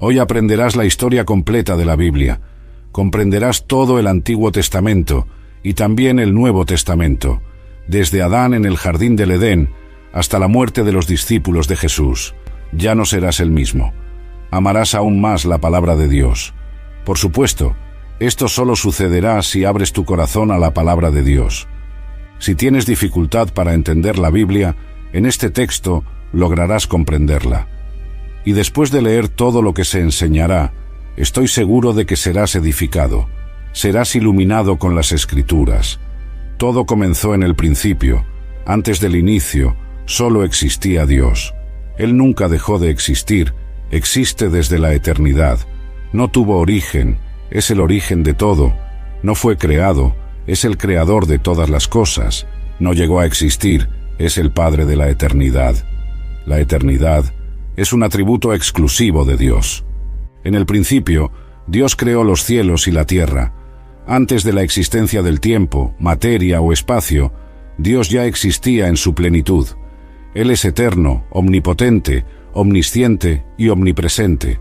Hoy aprenderás la historia completa de la Biblia. Comprenderás todo el Antiguo Testamento y también el Nuevo Testamento, desde Adán en el jardín del Edén hasta la muerte de los discípulos de Jesús. Ya no serás el mismo. Amarás aún más la palabra de Dios. Por supuesto, esto solo sucederá si abres tu corazón a la palabra de Dios. Si tienes dificultad para entender la Biblia, en este texto lograrás comprenderla. Y después de leer todo lo que se enseñará, estoy seguro de que serás edificado, serás iluminado con las Escrituras. Todo comenzó en el principio. Antes del inicio, solo existía Dios. Él nunca dejó de existir, existe desde la eternidad. No tuvo origen, es el origen de todo. No fue creado, es el creador de todas las cosas. No llegó a existir, es el Padre de la eternidad. La eternidad es un atributo exclusivo de Dios. En el principio, Dios creó los cielos y la tierra. Antes de la existencia del tiempo, materia o espacio, Dios ya existía en su plenitud. Él es eterno, omnipotente, omnisciente y omnipresente.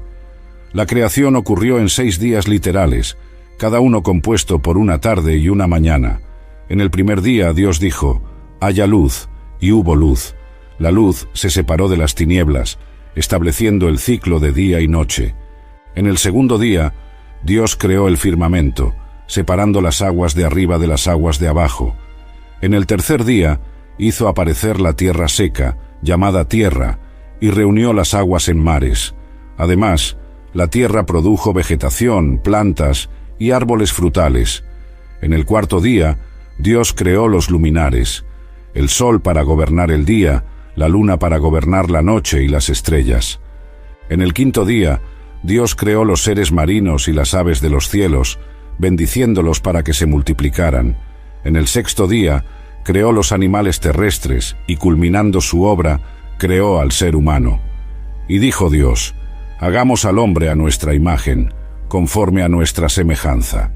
La creación ocurrió en 6 días literales, cada uno compuesto por una tarde y una mañana. En el primer día Dios dijo: «Haya luz», y hubo luz. La luz se separó de las tinieblas, estableciendo el ciclo de día y noche. En el segundo día, Dios creó el firmamento, separando las aguas de arriba de las aguas de abajo. En el tercer día, hizo aparecer la tierra seca, llamada tierra, y reunió las aguas en mares. Además, la tierra produjo vegetación, plantas y árboles frutales. En el cuarto día, Dios creó los luminares, el sol para gobernar el día, la luna para gobernar la noche y las estrellas. En el quinto día, Dios creó los seres marinos y las aves de los cielos, bendiciéndolos para que se multiplicaran. En el sexto día, creó los animales terrestres y, culminando su obra, creó al ser humano. Y dijo Dios: «Hagamos al hombre a nuestra imagen, conforme a nuestra semejanza».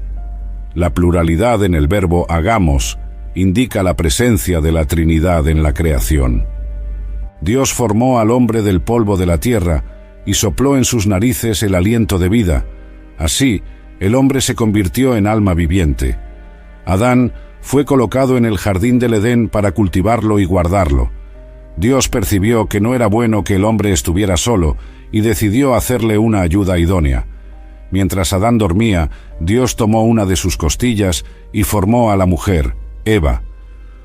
La pluralidad en el verbo hagamos indica la presencia de la Trinidad en la creación. Dios formó al hombre del polvo de la tierra y sopló en sus narices el aliento de vida. Así, el hombre se convirtió en alma viviente. Adán fue colocado en el jardín del Edén para cultivarlo y guardarlo. Dios percibió que no era bueno que el hombre estuviera solo y decidió hacerle una ayuda idónea. Mientras Adán dormía, Dios tomó una de sus costillas y formó a la mujer, Eva.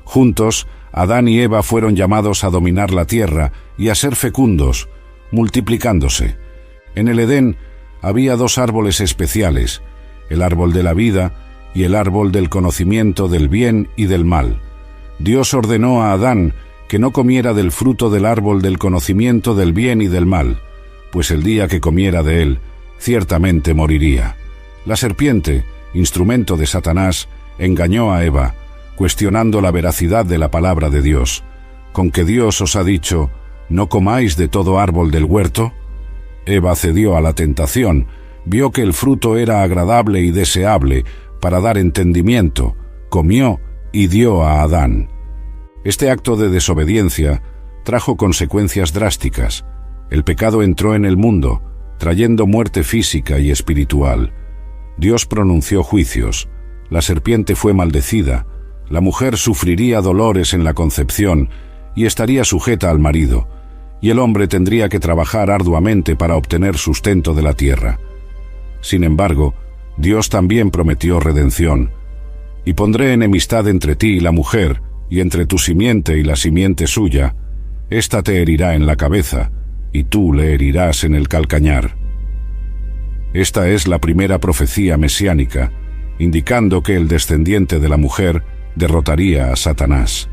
Juntos, Adán y Eva fueron llamados a dominar la tierra y a ser fecundos, multiplicándose. En el Edén había 2 árboles especiales, el árbol de la vida y el árbol del conocimiento del bien y del mal. Dios ordenó a Adán que no comiera del fruto del árbol del conocimiento del bien y del mal, pues el día que comiera de él, ciertamente moriría. La serpiente, instrumento de Satanás, engañó a Eva, cuestionando la veracidad de la palabra de Dios. ¿Con que Dios os ha dicho, no comáis de todo árbol del huerto? Eva cedió a la tentación, vio que el fruto era agradable y deseable para dar entendimiento, comió y dio a Adán. Este acto de desobediencia trajo consecuencias drásticas. El pecado entró en el mundo, trayendo muerte física y espiritual. Dios pronunció juicios. La serpiente fue maldecida. La mujer sufriría dolores en la concepción y estaría sujeta al marido, y el hombre tendría que trabajar arduamente para obtener sustento de la tierra. Sin embargo, Dios también prometió redención. «Y pondré enemistad entre ti y la mujer, y entre tu simiente y la simiente suya. Ésta te herirá en la cabeza, y tú le herirás en el calcañar». Esta es la primera profecía mesiánica, indicando que el descendiente de la mujer derrotaría a Satanás.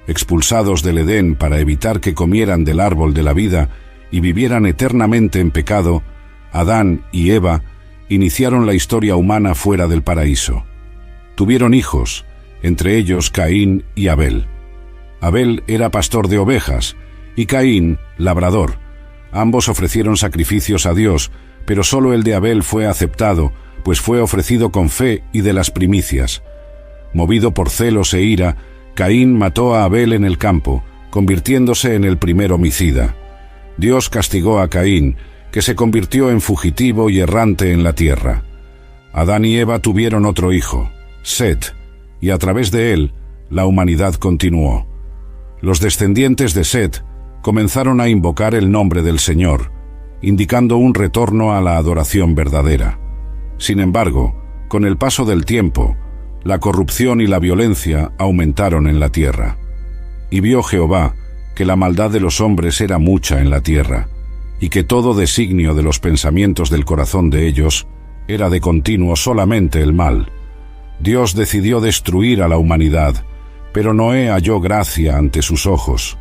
Expulsados del Edén para evitar que comieran del árbol de la vida y vivieran eternamente en pecado, Adán y Eva iniciaron la historia humana fuera del paraíso. Tuvieron hijos, entre ellos Caín y Abel. Abel era pastor de ovejas y Caín, labrador. Ambos ofrecieron sacrificios a Dios, pero solo el de Abel fue aceptado, pues fue ofrecido con fe y de las primicias. Movido por celos e ira, Caín mató a Abel en el campo, convirtiéndose en el primer homicida. Dios castigó a Caín, que se convirtió en fugitivo y errante en la tierra. Adán y Eva tuvieron otro hijo, Set, y a través de él, la humanidad continuó. Los descendientes de Set comenzaron a invocar el nombre del Señor, indicando un retorno a la adoración verdadera. Sin embargo, con el paso del tiempo, la corrupción y la violencia aumentaron en la tierra. Y vio Jehová que la maldad de los hombres era mucha en la tierra, y que todo designio de los pensamientos del corazón de ellos era de continuo solamente el mal. Dios decidió destruir a la humanidad, pero Noé halló gracia ante sus ojos.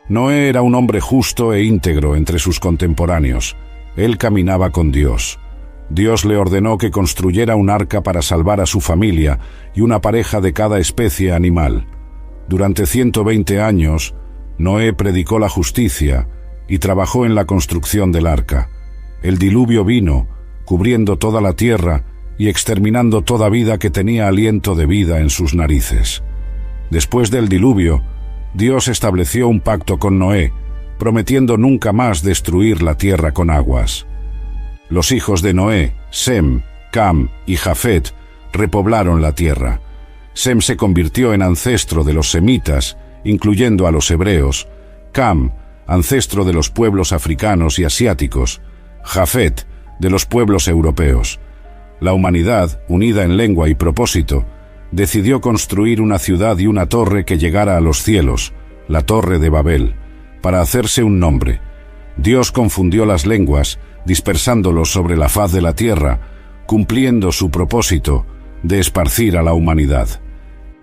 Noé era un hombre justo e íntegro entre sus contemporáneos. Él caminaba con Dios. Dios le ordenó que construyera un arca para salvar a su familia y una pareja de cada especie animal. Durante 120 años, Noé predicó la justicia y trabajó en la construcción del arca. El diluvio vino, cubriendo toda la tierra y exterminando toda vida que tenía aliento de vida en sus narices. Después del diluvio, Dios estableció un pacto con Noé, prometiendo nunca más destruir la tierra con aguas. Los hijos de Noé, Sem, Cam y Jafet, repoblaron la tierra. Sem se convirtió en ancestro de los semitas, incluyendo a los hebreos. Cam, ancestro de los pueblos africanos y asiáticos. Jafet, de los pueblos europeos. La humanidad, unida en lengua y propósito, decidió construir una ciudad y una torre que llegara a los cielos, la Torre de Babel, para hacerse un nombre. Dios confundió las lenguas, dispersándolos sobre la faz de la tierra, cumpliendo su propósito de esparcir a la humanidad.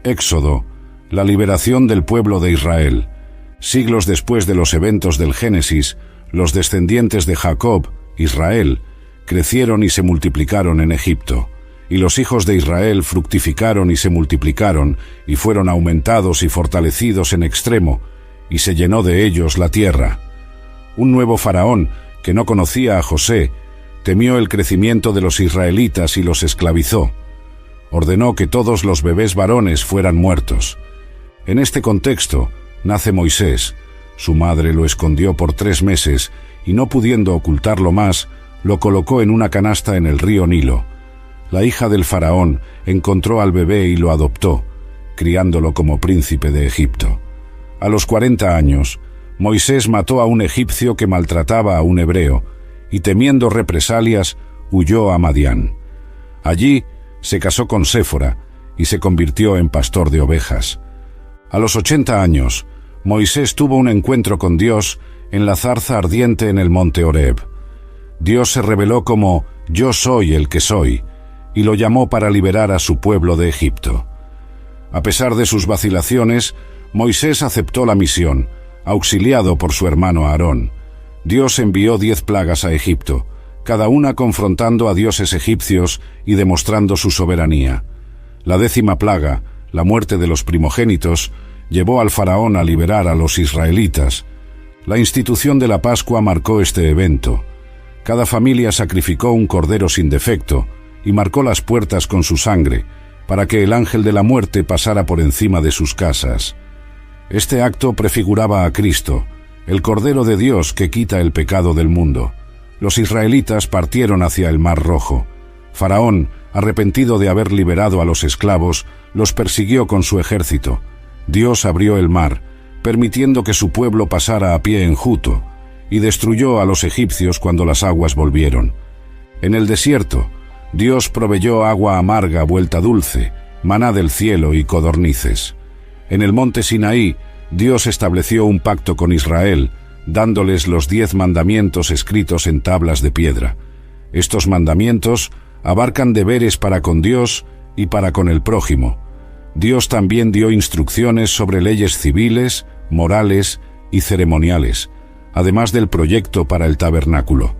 Éxodo, la liberación del pueblo de Israel. Siglos después de los eventos del Génesis, los descendientes de Jacob, Israel, crecieron y se multiplicaron en Egipto, y los hijos de Israel fructificaron y se multiplicaron, y fueron aumentados y fortalecidos en extremo, y se llenó de ellos la tierra. Un nuevo faraón, que no conocía a José, temió el crecimiento de los israelitas y los esclavizó. Ordenó que todos los bebés varones fueran muertos. En este contexto nace Moisés. Su madre lo escondió por 3 meses y, no pudiendo ocultarlo más, lo colocó en una canasta en el río Nilo. La hija del faraón encontró al bebé y lo adoptó, criándolo como príncipe de Egipto. A los 40 años, Moisés mató a un egipcio que maltrataba a un hebreo, y temiendo represalias, huyó a Madián. Allí se casó con Séfora y se convirtió en pastor de ovejas. A los 80 años, Moisés tuvo un encuentro con Dios en la zarza ardiente en el monte Horeb. Dios se reveló como «Yo soy el que soy», y lo llamó para liberar a su pueblo de Egipto. A pesar de sus vacilaciones, Moisés aceptó la misión, auxiliado por su hermano Aarón. Dios envió 10 plagas a Egipto, cada una confrontando a dioses egipcios y demostrando su soberanía. La 10ª plaga, la muerte de los primogénitos, llevó al faraón a liberar a los israelitas. La institución de la Pascua marcó este evento. Cada familia sacrificó un cordero sin defecto y marcó las puertas con su sangre, para que el ángel de la muerte pasara por encima de sus casas. Este acto prefiguraba a Cristo, el Cordero de Dios que quita el pecado del mundo. Los israelitas partieron hacia el Mar Rojo. Faraón, arrepentido de haber liberado a los esclavos, los persiguió con su ejército. Dios abrió el mar, permitiendo que su pueblo pasara a pie enjuto, y destruyó a los egipcios cuando las aguas volvieron. En el desierto, Dios proveyó agua amarga vuelta dulce, maná del cielo y codornices. En el monte Sinaí, Dios estableció un pacto con Israel, dándoles los 10 mandamientos escritos en tablas de piedra. Estos mandamientos abarcan deberes para con Dios y para con el prójimo. Dios también dio instrucciones sobre leyes civiles, morales y ceremoniales, además del proyecto para el tabernáculo.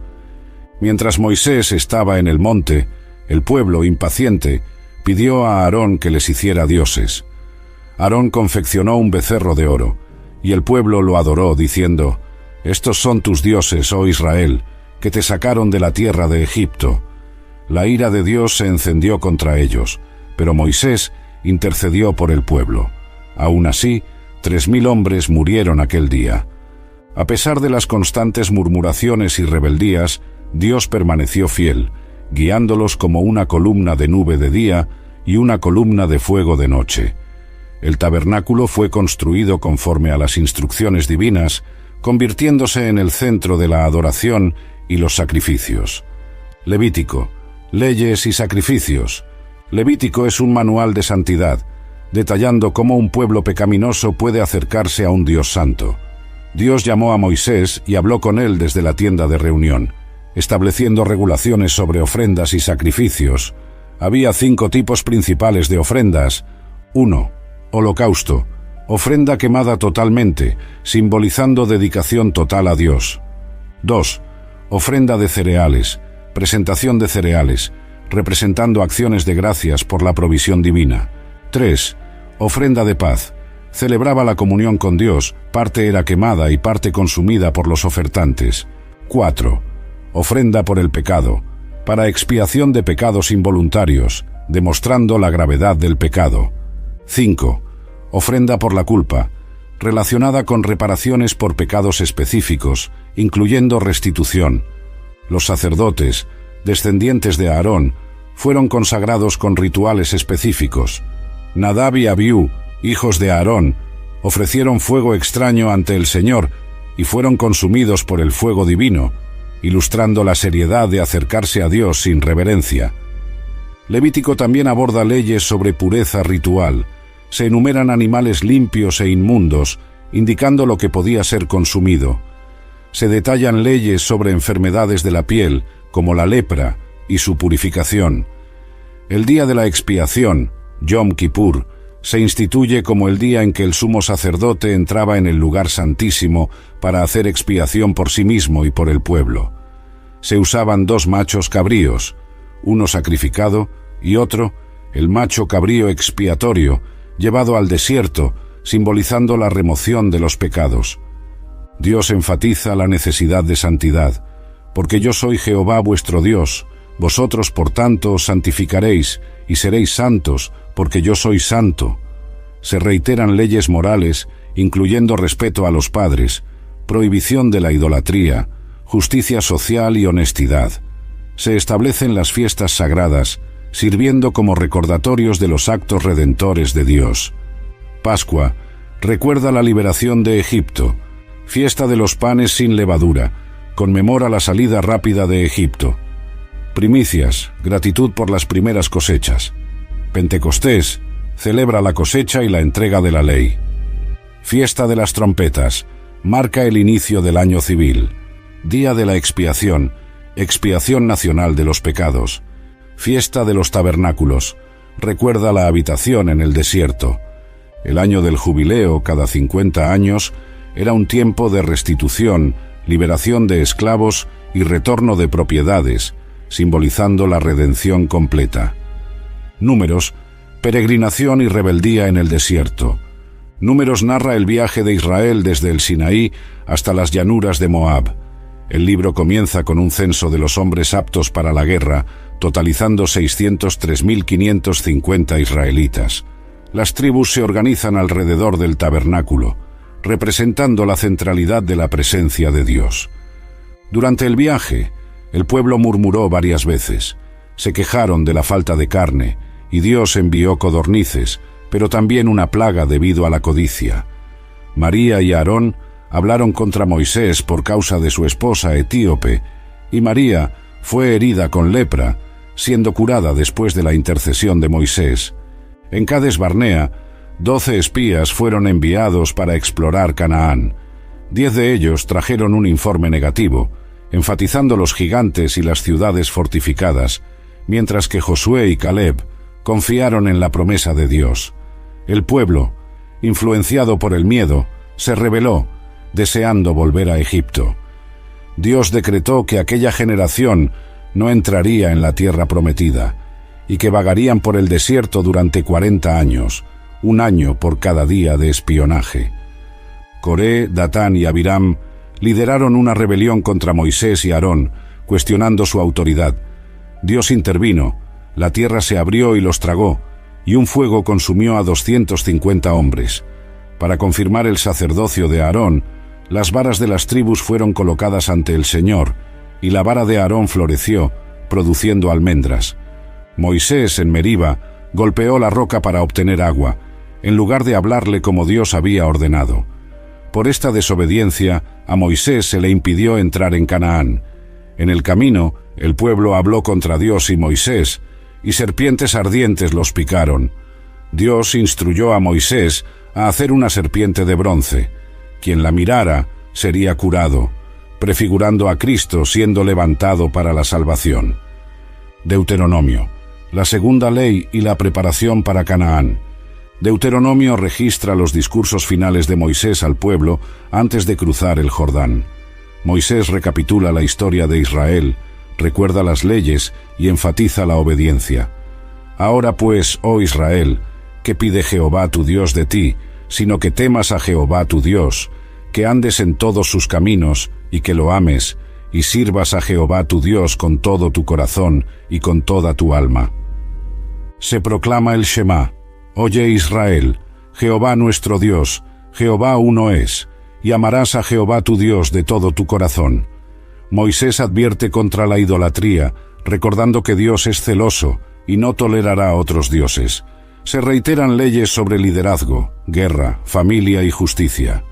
Mientras Moisés estaba en el monte, el pueblo, impaciente, pidió a Aarón que les hiciera dioses. Aarón confeccionó un becerro de oro, y el pueblo lo adoró, diciendo: «Estos son tus dioses, oh Israel, que te sacaron de la tierra de Egipto». La ira de Dios se encendió contra ellos, pero Moisés intercedió por el pueblo. Aún así, 3000 hombres murieron aquel día. A pesar de las constantes murmuraciones y rebeldías, Dios permaneció fiel, guiándolos como una columna de nube de día y una columna de fuego de noche. El tabernáculo fue construido conforme a las instrucciones divinas, convirtiéndose en el centro de la adoración y los sacrificios. Levítico, leyes y sacrificios. Levítico es un manual de santidad, detallando cómo un pueblo pecaminoso puede acercarse a un Dios santo. Dios llamó a Moisés y habló con él desde la tienda de reunión, estableciendo regulaciones sobre ofrendas y sacrificios. Había 5 tipos principales de ofrendas. 1. Holocausto, ofrenda quemada totalmente, simbolizando dedicación total a Dios. 2. Ofrenda de cereales, presentación de cereales, representando acciones de gracias por la provisión divina. 3. Ofrenda de paz. Celebraba la comunión con Dios, parte era quemada y parte consumida por los ofertantes. 4. Ofrenda por el pecado, para expiación de pecados involuntarios, demostrando la gravedad del pecado. 5. Ofrenda por la culpa, relacionada con reparaciones por pecados específicos, incluyendo restitución. Los sacerdotes, descendientes de Aarón, fueron consagrados con rituales específicos. Nadab y Abiú, hijos de Aarón, ofrecieron fuego extraño ante el Señor y fueron consumidos por el fuego divino, ilustrando la seriedad de acercarse a Dios sin reverencia. Levítico también aborda leyes sobre pureza ritual. Se enumeran animales limpios e inmundos, indicando lo que podía ser consumido. Se detallan leyes sobre enfermedades de la piel, como la lepra, y su purificación. El día de la expiación, Yom Kippur, se instituye como el día en que el sumo sacerdote entraba en el lugar santísimo para hacer expiación por sí mismo y por el pueblo. Se usaban 2 machos cabríos, uno sacrificado y otro, el macho cabrío expiatorio, llevado al desierto, simbolizando la remoción de los pecados. Dios enfatiza la necesidad de santidad, porque yo soy Jehová vuestro Dios, vosotros por tanto os santificaréis y seréis santos, porque yo soy santo. Se reiteran leyes morales, incluyendo respeto a los padres, prohibición de la idolatría, justicia social y honestidad. Se establecen las fiestas sagradas, sirviendo como recordatorios de los actos redentores de Dios. Pascua recuerda la liberación de Egipto. Fiesta de los panes sin levadura, conmemora la salida rápida de Egipto. Primicias, gratitud por las primeras cosechas. Pentecostés, celebra la cosecha y la entrega de la ley. Fiesta de las trompetas, marca el inicio del año civil. Día de la expiación, expiación nacional de los pecados. Fiesta de los tabernáculos, recuerda la habitación en el desierto. El año del jubileo, cada 50 años, era un tiempo de restitución, liberación de esclavos y retorno de propiedades, simbolizando la redención completa. Números, peregrinación y rebeldía en el desierto. Números narra el viaje de Israel desde el Sinaí hasta las llanuras de Moab. El libro comienza con un censo de los hombres aptos para la guerra, totalizando 603.550 israelitas. Las tribus se organizan alrededor del tabernáculo, representando la centralidad de la presencia de Dios. Durante el viaje, el pueblo murmuró varias veces. Se quejaron de la falta de carne, y Dios envió codornices, pero también una plaga debido a la codicia. María y Aarón hablaron contra Moisés por causa de su esposa etíope, y María fue herida con lepra, siendo curada después de la intercesión de Moisés. En Cades Barnea, 12 espías fueron enviados para explorar Canaán. 10 de ellos trajeron un informe negativo, enfatizando los gigantes y las ciudades fortificadas, mientras que Josué y Caleb confiaron en la promesa de Dios. El pueblo, influenciado por el miedo, se rebeló, deseando volver a Egipto. Dios decretó que aquella generación no entraría en la tierra prometida, y que vagarían por el desierto durante 40 años, un año por cada día de espionaje. Coré, Datán y Abiram lideraron una rebelión contra Moisés y Aarón, cuestionando su autoridad. Dios intervino, la tierra se abrió y los tragó, y un fuego consumió a 250 hombres. Para confirmar el sacerdocio de Aarón, las varas de las tribus fueron colocadas ante el Señor, y la vara de Aarón floreció, produciendo almendras. Moisés, en Meriba, golpeó la roca para obtener agua, en lugar de hablarle como Dios había ordenado. Por esta desobediencia, a Moisés se le impidió entrar en Canaán. En el camino, el pueblo habló contra Dios y Moisés, y serpientes ardientes los picaron. Dios instruyó a Moisés a hacer una serpiente de bronce. Quien la mirara sería curado, prefigurando a Cristo siendo levantado para la salvación. Deuteronomio, la segunda ley y la preparación para Canaán. Deuteronomio registra los discursos finales de Moisés al pueblo antes de cruzar el Jordán. Moisés recapitula la historia de Israel, recuerda las leyes y enfatiza la obediencia. Ahora pues, oh Israel, ¿qué pide Jehová tu Dios de ti, sino que temas a Jehová tu Dios, que andes en todos sus caminos y que lo ames, y sirvas a Jehová tu Dios con todo tu corazón y con toda tu alma? Se proclama el Shema. Oye Israel, Jehová nuestro Dios, Jehová uno es, y amarás a Jehová tu Dios de todo tu corazón. Moisés advierte contra la idolatría, recordando que Dios es celoso y no tolerará a otros dioses. Se reiteran leyes sobre liderazgo, guerra, familia y justicia.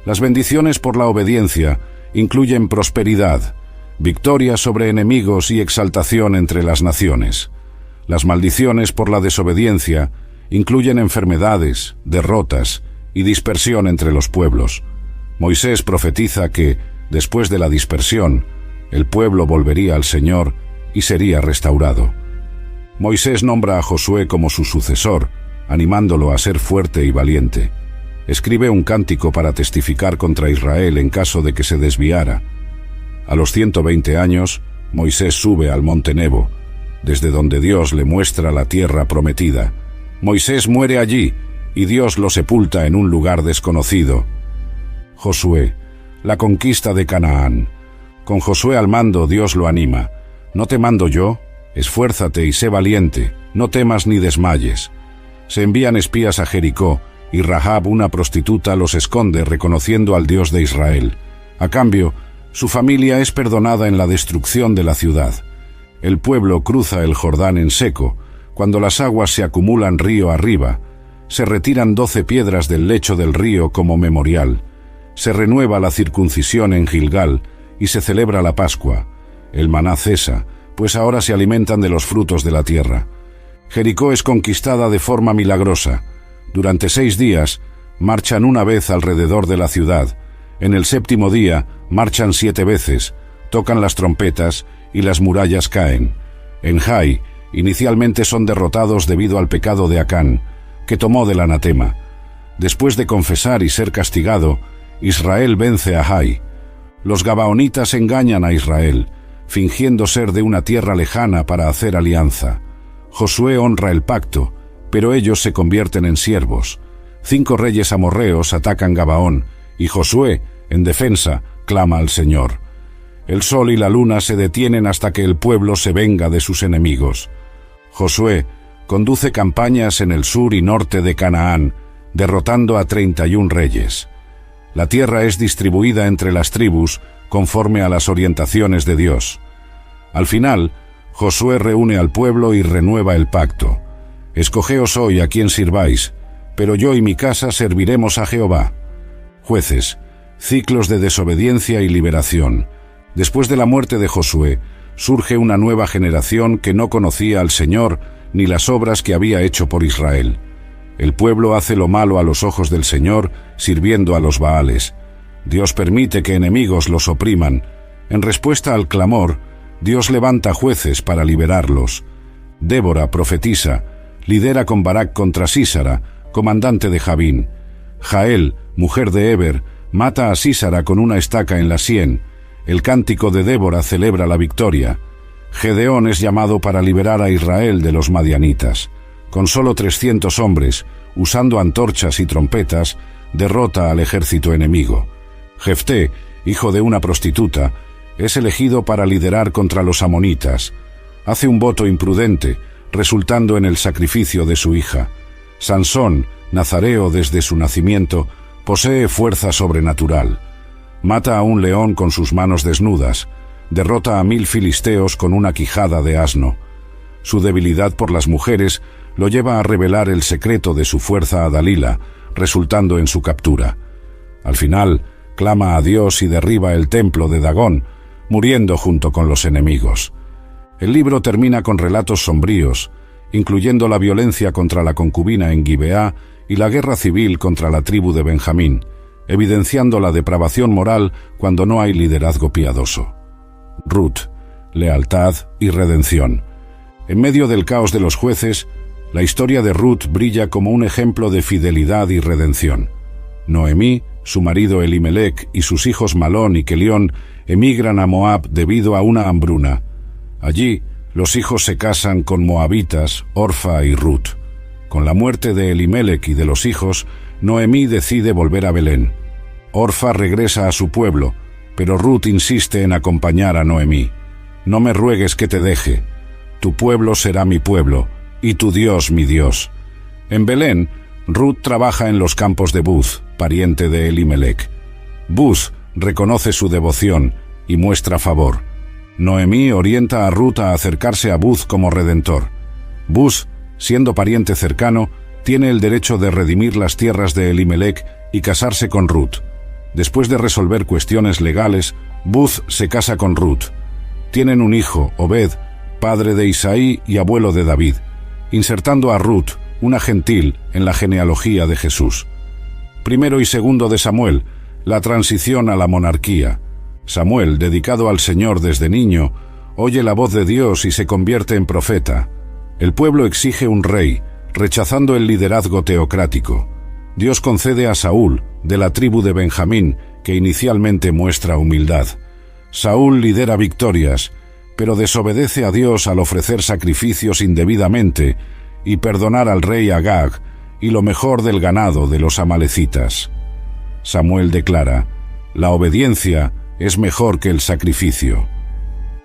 Las bendiciones por la obediencia incluyen prosperidad, victoria sobre enemigos y exaltación entre las naciones. Las maldiciones por la desobediencia incluyen enfermedades, derrotas y dispersión entre los pueblos. Moisés profetiza que, después de la dispersión, el pueblo volvería al Señor y sería restaurado. Moisés nombra a Josué como su sucesor, animándolo a ser fuerte y valiente. Escribe un cántico para testificar contra Israel en caso de que se desviara. A los 120 años, Moisés sube al monte Nebo, desde donde Dios le muestra la tierra prometida. Moisés muere allí, y Dios lo sepulta en un lugar desconocido. Josué, la conquista de Canaán. Con Josué al mando, Dios lo anima. ¿No te mando yo? Esfuérzate y sé valiente, no temas ni desmayes. Se envían espías a Jericó, y Rahab, una prostituta, los esconde reconociendo al Dios de Israel. A cambio, su familia es perdonada en la destrucción de la ciudad. El pueblo cruza el Jordán en seco. Cuando las aguas se acumulan río arriba, se retiran 12 piedras del lecho del río como memorial. Se renueva la circuncisión en Gilgal y se celebra la Pascua. El maná cesa, pues ahora se alimentan de los frutos de la tierra. Jericó es conquistada de forma milagrosa. Durante 6 días marchan una vez alrededor de la ciudad. En el 7º día marchan 7 veces, tocan las trompetas y las murallas caen. En Jai, inicialmente son derrotados debido al pecado de Acán, que tomó del anatema. Después de confesar y ser castigado, Israel vence a Jai. Los gabaonitas engañan a Israel, fingiendo ser de una tierra lejana para hacer alianza. Josué honra el pacto, pero ellos se convierten en siervos. 5 reyes amorreos atacan Gabaón, y Josué, en defensa, clama al Señor. El sol y la luna se detienen hasta que el pueblo se venga de sus enemigos. Josué conduce campañas en el sur y norte de Canaán, derrotando a 31 reyes. La tierra es distribuida entre las tribus conforme a las orientaciones de Dios. Al final, Josué reúne al pueblo y renueva el pacto. Escogeos hoy a quién sirváis, pero yo y mi casa serviremos a Jehová. Jueces, ciclos de desobediencia y liberación. Después de la muerte de Josué, surge una nueva generación que no conocía al Señor ni las obras que había hecho por Israel. El pueblo hace lo malo a los ojos del Señor, sirviendo a los Baales. Dios permite que enemigos los opriman. En respuesta al clamor, Dios levanta jueces para liberarlos. Débora profetiza, lidera con Barak contra Sísara, comandante de Jabín. Jael, mujer de Eber, mata a Sísara con una estaca en la sien. El cántico de Débora celebra la victoria. Gedeón es llamado para liberar a Israel de los madianitas. Con solo 300 hombres, usando antorchas y trompetas, derrota al ejército enemigo. Jefté, hijo de una prostituta, es elegido para liderar contra los amonitas. Hace un voto imprudente, resultando en el sacrificio de su hija. Sansón, nazareo desde su nacimiento, posee fuerza sobrenatural. Mata a un león con sus manos desnudas. derrota a 1000 filisteos con una quijada de asno. Su debilidad por las mujeres lo lleva a revelar el secreto de su fuerza a Dalila, resultando en su captura. Al final, clama a Dios y derriba el templo de Dagón, muriendo junto con los enemigos. El libro termina con relatos sombríos, incluyendo la violencia contra la concubina en Gibeá y la guerra civil contra la tribu de Benjamín, evidenciando la depravación moral cuando no hay liderazgo piadoso. Ruth, lealtad y redención. En medio del caos de los jueces, la historia de Ruth brilla como un ejemplo de fidelidad y redención. Noemí, su marido Elimelec y sus hijos Malón y Kelión emigran a Moab debido a una hambruna. Allí, los hijos se casan con moabitas, Orfa y Ruth. Con la muerte de Elimelec y de los hijos, Noemí decide volver a Belén. Orfa regresa a su pueblo, pero Ruth insiste en acompañar a Noemí. No me ruegues que te deje. Tu pueblo será mi pueblo, y tu Dios mi Dios. En Belén, Ruth trabaja en los campos de Buz, pariente de Elimelec. Buz reconoce su devoción y muestra favor. Noemí orienta a Ruth a acercarse a Buz como redentor. Buz, siendo pariente cercano, tiene el derecho de redimir las tierras de Elimelec y casarse con Ruth. Después de resolver cuestiones legales, Buz se casa con Ruth. Tienen un hijo, Obed, padre de Isaí y abuelo de David, insertando a Ruth, una gentil, en la genealogía de Jesús. Primero y segundo de Samuel, la transición a la monarquía. Samuel, dedicado al Señor desde niño, oye la voz de Dios y se convierte en profeta. El pueblo exige un rey, rechazando el liderazgo teocrático. Dios concede a Saúl, de la tribu de Benjamín, que inicialmente muestra humildad. Saúl lidera victorias, pero desobedece a Dios al ofrecer sacrificios indebidamente y perdonar al rey Agag y lo mejor del ganado de los amalecitas. Samuel declara: la obediencia es mejor que el sacrificio.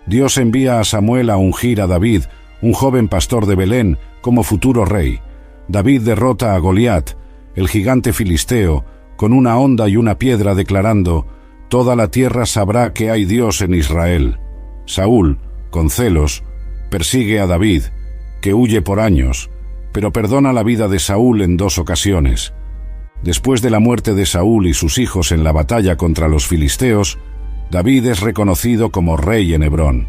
Dios envía a Samuel a ungir a David, un joven pastor de Belén, como futuro rey. David derrota a Goliat, el gigante filisteo, con una honda y una piedra, declarando: toda la tierra sabrá que hay Dios en Israel. Saúl, con celos, persigue a David, que huye por años, pero perdona la vida de Saúl en 2 ocasiones. Después de la muerte de Saúl y sus hijos en la batalla contra los filisteos, David es reconocido como rey en Hebrón.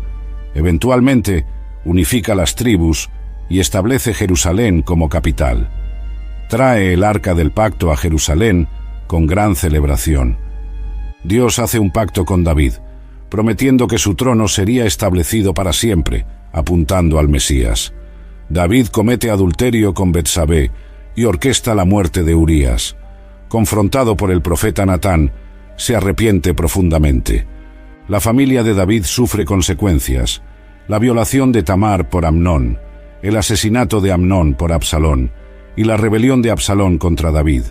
Eventualmente, unifica las tribus y establece Jerusalén como capital. Trae el arca del pacto a Jerusalén con gran celebración. Dios hace un pacto con David, prometiendo que su trono sería establecido para siempre, apuntando al Mesías. David comete adulterio con Betsabé y orquesta la muerte de Urías. Confrontado por el profeta Natán, se arrepiente profundamente. La familia de David sufre consecuencias: la violación de Tamar por Amnón, el asesinato de Amnón por Absalón y la rebelión de Absalón contra David.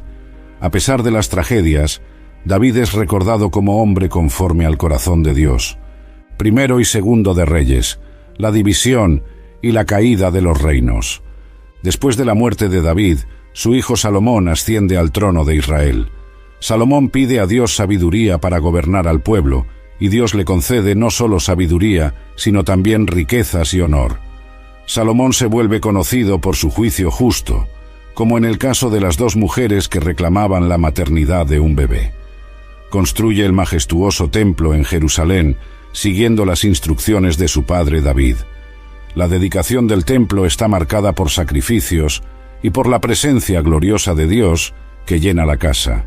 A pesar de las tragedias, David es recordado como hombre conforme al corazón de Dios. Primero y segundo de Reyes, la división y la caída de los reinos. Después de la muerte de David, su hijo Salomón asciende al trono de Israel. Salomón pide a Dios sabiduría para gobernar al pueblo, y Dios le concede no solo sabiduría, sino también riquezas y honor. Salomón se vuelve conocido por su juicio justo, como en el caso de las 2 mujeres que reclamaban la maternidad de un bebé. Construye el majestuoso templo en Jerusalén, siguiendo las instrucciones de su padre David. La dedicación del templo está marcada por sacrificios y por la presencia gloriosa de Dios que llena la casa.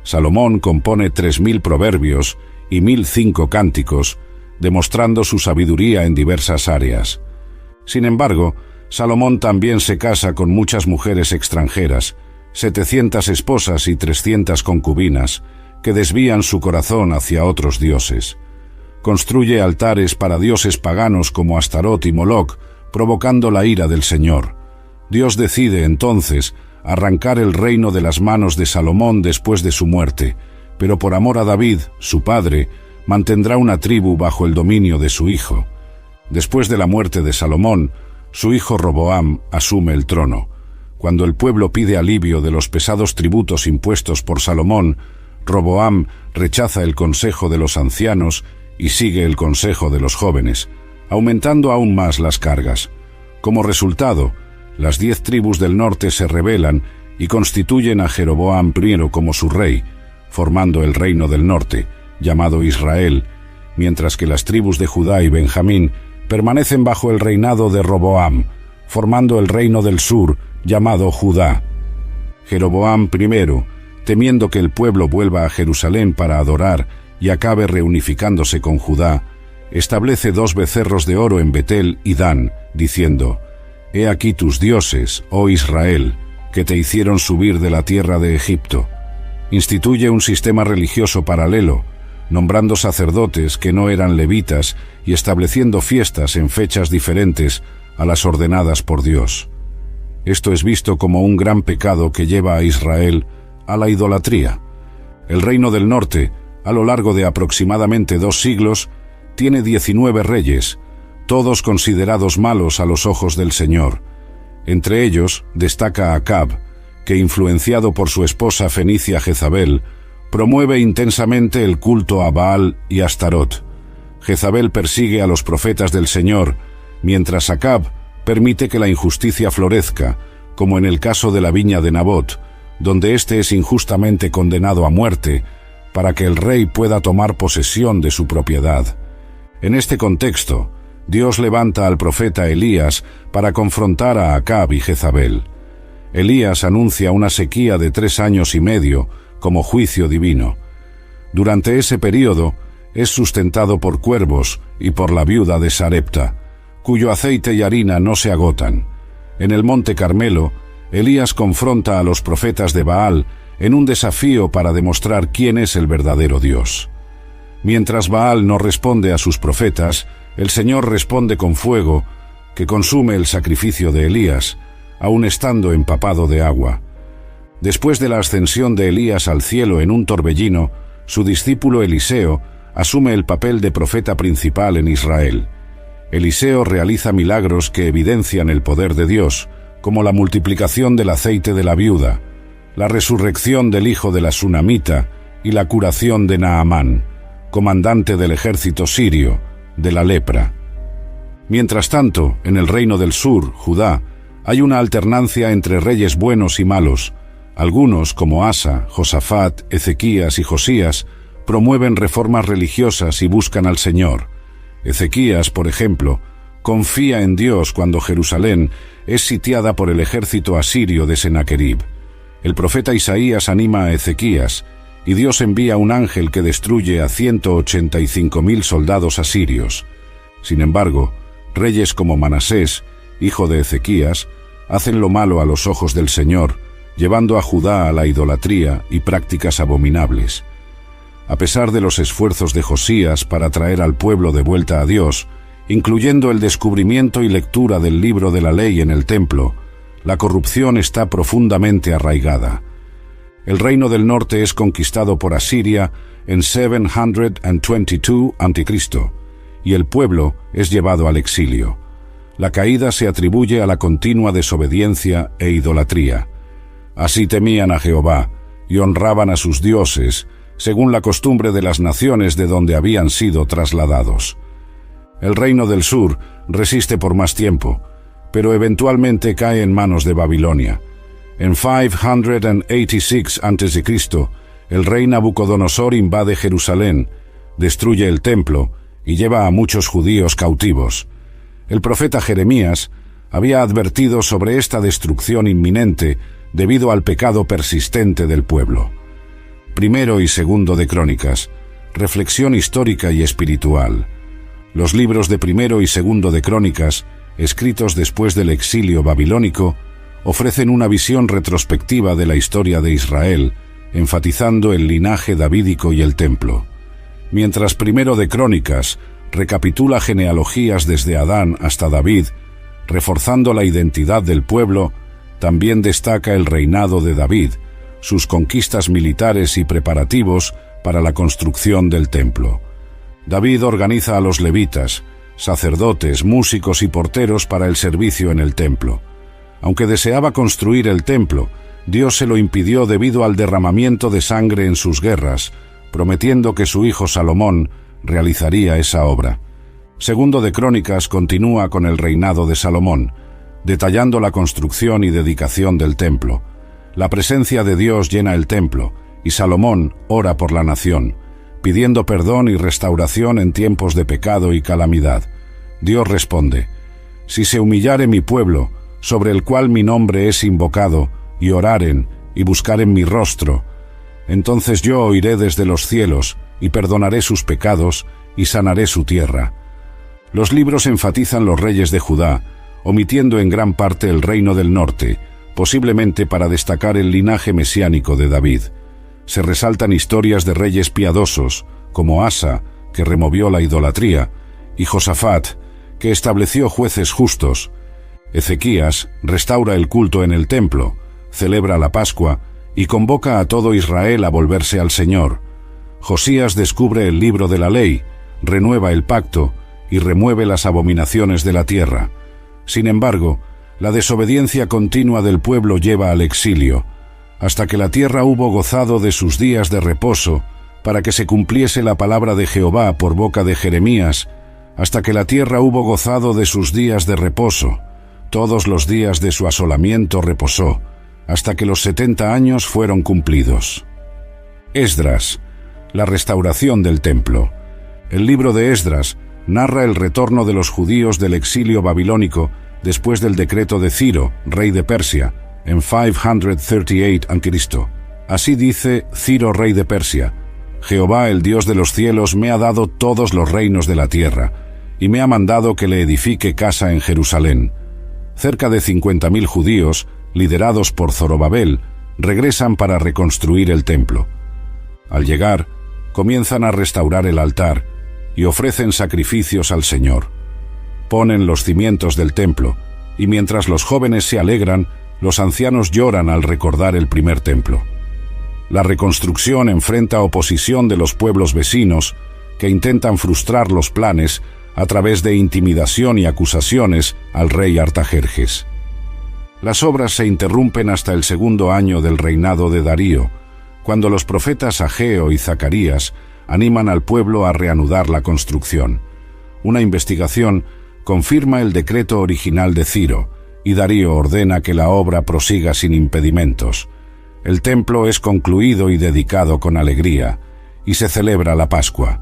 Salomón compone 3000 proverbios y 1005 cánticos, demostrando su sabiduría en diversas áreas. Sin embargo, Salomón también se casa con muchas mujeres extranjeras, 700 esposas y 300 concubinas, que desvían su corazón hacia otros dioses. Construye altares para dioses paganos como Astarot y Moloc, provocando la ira del Señor. Dios decide entonces arrancar el reino de las manos de Salomón después de su muerte, pero por amor a David, su padre, mantendrá una tribu bajo el dominio de su hijo. Después de la muerte de Salomón, su hijo Roboam asume el trono. Cuando el pueblo pide alivio de los pesados tributos impuestos por Salomón, Roboam rechaza el consejo de los ancianos y sigue el consejo de los jóvenes, aumentando aún más las cargas. Como resultado, las 10 tribus del norte se rebelan y constituyen a Jeroboam I como su rey, formando el reino del norte, llamado Israel, mientras que las tribus de Judá y Benjamín permanecen bajo el reinado de Roboam, formando el reino del sur, llamado Judá. Jeroboam I, temiendo que el pueblo vuelva a Jerusalén para adorar y acabe reunificándose con Judá, establece 2 becerros de oro en Betel y Dan, diciendo: «He aquí tus dioses, oh Israel, que te hicieron subir de la tierra de Egipto». Instituye un sistema religioso paralelo, nombrando sacerdotes que no eran levitas y estableciendo fiestas en fechas diferentes a las ordenadas por Dios. Esto es visto como un gran pecado que lleva a Israel a la idolatría. El reino del norte, a lo largo de aproximadamente 2 siglos, tiene 19 reyes, todos considerados malos a los ojos del Señor. Entre ellos destaca Acab, que, influenciado por su esposa fenicia Jezabel, promueve intensamente el culto a Baal y Astarot. Jezabel persigue a los profetas del Señor, mientras Acab permite que la injusticia florezca, como en el caso de la viña de Nabot, donde éste es injustamente condenado a muerte, para que el rey pueda tomar posesión de su propiedad. En este contexto, Dios levanta al profeta Elías para confrontar a Acab y Jezabel. Elías anuncia una sequía de 3 años y medio como juicio divino. Durante ese período es sustentado por cuervos y por la viuda de Sarepta, cuyo aceite y harina no se agotan. En el monte Carmelo, Elías confronta a los profetas de Baal en un desafío para demostrar quién es el verdadero Dios. Mientras Baal no responde a sus profetas, el Señor responde con fuego que consume el sacrificio de Elías, aun estando empapado de agua. Después de la ascensión de Elías al cielo en un torbellino, su discípulo Eliseo asume el papel de profeta principal en Israel. Eliseo realiza milagros que evidencian el poder de Dios, como la multiplicación del aceite de la viuda, la resurrección del hijo de la Sunamita y la curación de Naamán, comandante del ejército sirio, de la lepra. Mientras tanto, en el reino del sur, Judá, hay una alternancia entre reyes buenos y malos. Algunos, como Asa, Josafat, Ezequías y Josías, promueven reformas religiosas y buscan al Señor. Ezequías, por ejemplo, confía en Dios cuando Jerusalén es sitiada por el ejército asirio de Sennacherib. El profeta Isaías anima a Ezequías, y Dios envía un ángel que destruye a 185.000 soldados asirios. Sin embargo, reyes como Manasés, hijo de Ezequías, hacen lo malo a los ojos del Señor, llevando a Judá a la idolatría y prácticas abominables. A pesar de los esfuerzos de Josías para traer al pueblo de vuelta a Dios, incluyendo el descubrimiento y lectura del libro de la ley en el templo, la corrupción está profundamente arraigada. El reino del norte es conquistado por Asiria en 722 a.C., y el pueblo es llevado al exilio. La caída se atribuye a la continua desobediencia e idolatría. Así temían a Jehová y honraban a sus dioses, según la costumbre de las naciones de donde habían sido trasladados. El reino del sur resiste por más tiempo, pero eventualmente cae en manos de Babilonia. En 586 a.C., el rey Nabucodonosor invade Jerusalén, destruye el templo y lleva a muchos judíos cautivos. El profeta Jeremías había advertido sobre esta destrucción inminente debido al pecado persistente del pueblo. Primero y segundo de Crónicas, reflexión histórica y espiritual. Los libros de Primero y Segundo de Crónicas, escritos después del exilio babilónico, ofrecen una visión retrospectiva de la historia de Israel, enfatizando el linaje davídico y el templo. Mientras Primero de Crónicas recapitula genealogías desde Adán hasta David, reforzando la identidad del pueblo, también destaca el reinado de David, sus conquistas militares y preparativos para la construcción del templo. David organiza a los levitas, sacerdotes, músicos y porteros para el servicio en el templo. Aunque deseaba construir el templo, Dios se lo impidió debido al derramamiento de sangre en sus guerras, prometiendo que su hijo Salomón realizaría esa obra. Segundo de Crónicas continúa con el reinado de Salomón, detallando la construcción y dedicación del templo. La presencia de Dios llena el templo, y Salomón ora por la nación, pidiendo perdón y restauración en tiempos de pecado y calamidad. Dios responde: «Si se humillare mi pueblo, sobre el cual mi nombre es invocado, y oraren, y buscaren mi rostro, entonces yo oiré desde los cielos, y perdonaré sus pecados, y sanaré su tierra». Los libros enfatizan los reyes de Judá, omitiendo en gran parte el reino del norte, posiblemente para destacar el linaje mesiánico de David. Se resaltan historias de reyes piadosos, como Asa, que removió la idolatría, y Josafat, que estableció jueces justos. Ezequías restaura el culto en el templo, celebra la Pascua y convoca a todo Israel a volverse al Señor. Josías descubre el libro de la ley, renueva el pacto y remueve las abominaciones de la tierra. Sin embargo, la desobediencia continua del pueblo lleva al exilio, hasta que la tierra hubo gozado de sus días de reposo, para que se cumpliese la palabra de Jehová por boca de Jeremías, hasta que la tierra hubo gozado de sus días de reposo. Todos los días de su asolamiento reposó, hasta que los 70 años fueron cumplidos. Esdras, la restauración del templo. El libro de Esdras narra el retorno de los judíos del exilio babilónico después del decreto de Ciro, rey de Persia, en 538 a.C. Así dice Ciro, rey de Persia: «Jehová, el Dios de los cielos, me ha dado todos los reinos de la tierra, y me ha mandado que le edifique casa en Jerusalén». Cerca de 50.000 judíos, liderados por Zorobabel, regresan para reconstruir el templo. Al llegar, comienzan a restaurar el altar y ofrecen sacrificios al Señor. Ponen los cimientos del templo, y mientras los jóvenes se alegran, los ancianos lloran al recordar el primer templo. La reconstrucción enfrenta oposición de los pueblos vecinos, que intentan frustrar los planes a través de intimidación y acusaciones al rey Artajerjes. Las obras se interrumpen hasta el segundo año del reinado de Darío, cuando los profetas Ageo y Zacarías animan al pueblo a reanudar la construcción. Una investigación confirma el decreto original de Ciro, y Darío ordena que la obra prosiga sin impedimentos. El templo es concluido y dedicado con alegría, y se celebra la Pascua.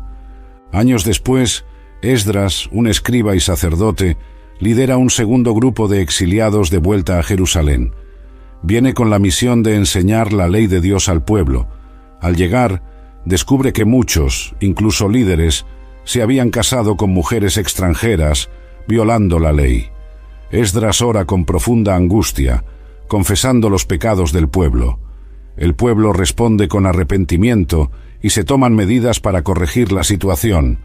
Años después, Esdras, un escriba y sacerdote, lidera un segundo grupo de exiliados de vuelta a Jerusalén. Viene con la misión de enseñar la ley de Dios al pueblo. Al llegar, descubre que muchos, incluso líderes, se habían casado con mujeres extranjeras, violando la ley. Esdras ora con profunda angustia, confesando los pecados del pueblo. El pueblo responde con arrepentimiento y se toman medidas para corregir la situación.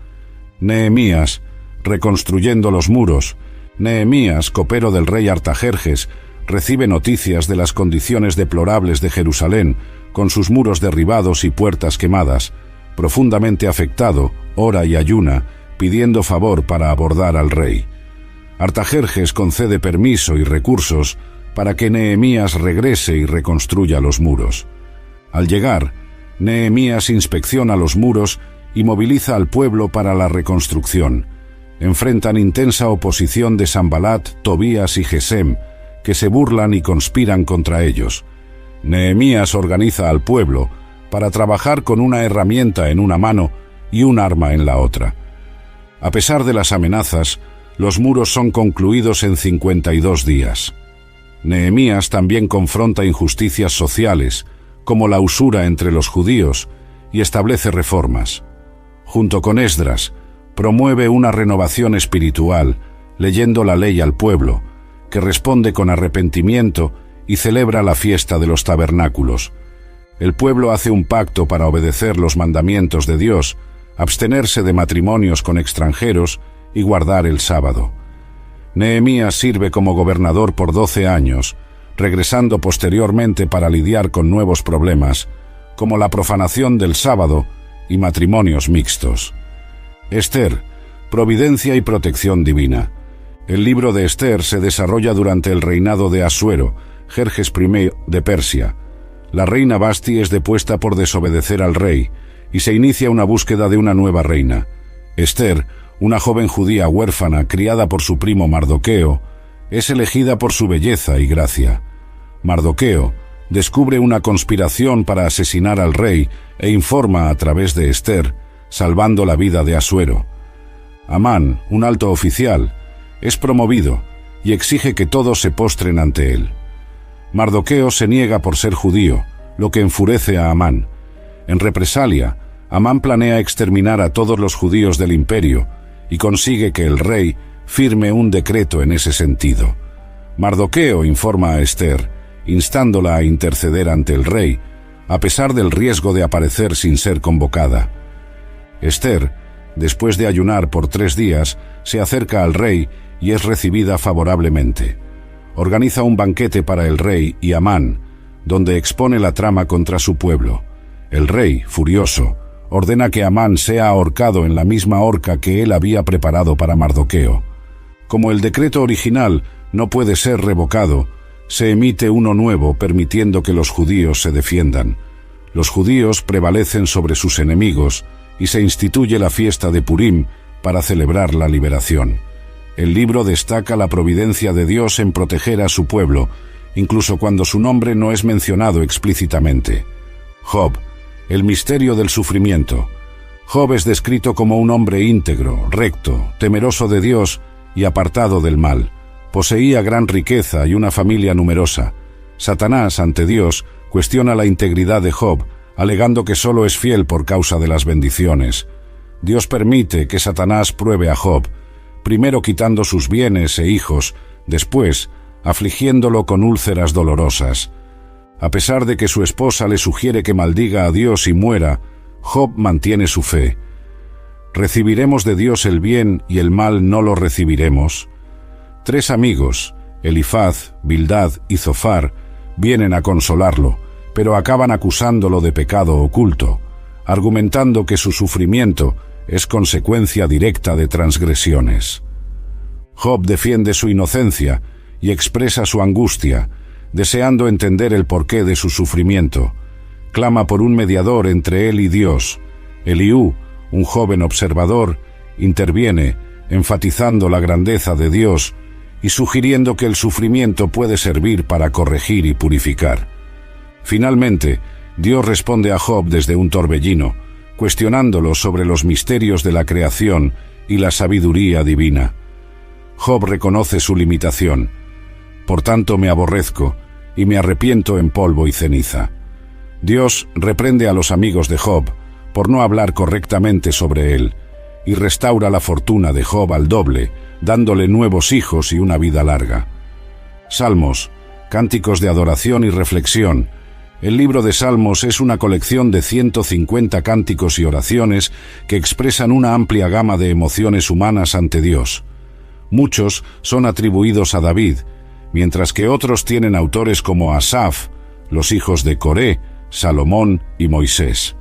Nehemías, reconstruyendo los muros. Nehemías, copero del rey Artajerjes, recibe noticias de las condiciones deplorables de Jerusalén, con sus muros derribados y puertas quemadas. Profundamente afectado, ora y ayuna, pidiendo favor para abordar al rey. Artajerjes concede permiso y recursos para que Nehemías regrese y reconstruya los muros. Al llegar, Nehemías inspecciona los muros y moviliza al pueblo para la reconstrucción. Enfrentan intensa oposición de Sanbalat, Tobías y Gesem, que se burlan y conspiran contra ellos. Nehemías organiza al pueblo para trabajar con una herramienta en una mano y un arma en la otra. A pesar de las amenazas, los muros son concluidos en 52 días. Nehemías también confronta injusticias sociales, como la usura entre los judíos, y establece reformas. Junto con Esdras, promueve una renovación espiritual, leyendo la ley al pueblo, que responde con arrepentimiento y celebra la fiesta de los tabernáculos. El pueblo hace un pacto para obedecer los mandamientos de Dios, abstenerse de matrimonios con extranjeros y guardar el sábado. Nehemías sirve como gobernador por 12 años, regresando posteriormente para lidiar con nuevos problemas, como la profanación del sábado y matrimonios mixtos. Ester, providencia y protección divina. El libro de Ester se desarrolla durante el reinado de Asuero, Jerjes I de Persia. La reina Vasti es depuesta por desobedecer al rey, y se inicia una búsqueda de una nueva reina. Esther, una joven judía huérfana criada por su primo Mardoqueo, es elegida por su belleza y gracia. Mardoqueo descubre una conspiración para asesinar al rey e informa a través de Esther, salvando la vida de Asuero. Amán, un alto oficial, es promovido y exige que todos se postren ante él. Mardoqueo se niega por ser judío, lo que enfurece a Amán. En represalia, Amán planea exterminar a todos los judíos del imperio y consigue que el rey firme un decreto en ese sentido. Mardoqueo informa a Esther, instándola a interceder ante el rey, a pesar del riesgo de aparecer sin ser convocada. Esther, después de ayunar por 3 días, se acerca al rey y es recibida favorablemente. Organiza un banquete para el rey y Amán, donde expone la trama contra su pueblo. El rey, furioso, ordena que Amán sea ahorcado en la misma horca que él había preparado para Mardoqueo. Como el decreto original no puede ser revocado, se emite uno nuevo permitiendo que los judíos se defiendan. Los judíos prevalecen sobre sus enemigos y se instituye la fiesta de Purim para celebrar la liberación. El libro destaca la providencia de Dios en proteger a su pueblo, incluso cuando su nombre no es mencionado explícitamente. Job, el misterio del sufrimiento. Job es descrito como un hombre íntegro, recto, temeroso de Dios y apartado del mal. Poseía gran riqueza y una familia numerosa. Satanás, ante Dios, cuestiona la integridad de Job, alegando que solo es fiel por causa de las bendiciones. Dios permite que Satanás pruebe a Job, primero quitando sus bienes e hijos, después afligiéndolo con úlceras dolorosas. A pesar de que su esposa le sugiere que maldiga a Dios y muera, Job mantiene su fe. ¿Recibiremos de Dios el bien y el mal no lo recibiremos? 3 amigos, Elifaz, Bildad y Zofar, vienen a consolarlo, pero acaban acusándolo de pecado oculto, argumentando que su sufrimiento es consecuencia directa de transgresiones. Job defiende su inocencia y expresa su angustia, deseando entender el porqué de su sufrimiento. Clama por un mediador entre él y Dios. Eliú, un joven observador, interviene, enfatizando la grandeza de Dios y sugiriendo que el sufrimiento puede servir para corregir y purificar. Finalmente, Dios responde a Job desde un torbellino, cuestionándolo sobre los misterios de la creación y la sabiduría divina. Job reconoce su limitación. Por tanto me aborrezco y me arrepiento en polvo y ceniza. Dios reprende a los amigos de Job por no hablar correctamente sobre él y restaura la fortuna de Job al doble, dándole nuevos hijos y una vida larga. Salmos, cánticos de adoración y reflexión. El libro de Salmos es una colección de 150 cánticos y oraciones que expresan una amplia gama de emociones humanas ante Dios. Muchos son atribuidos a David, mientras que otros tienen autores como Asaf, los hijos de Coré, Salomón y Moisés.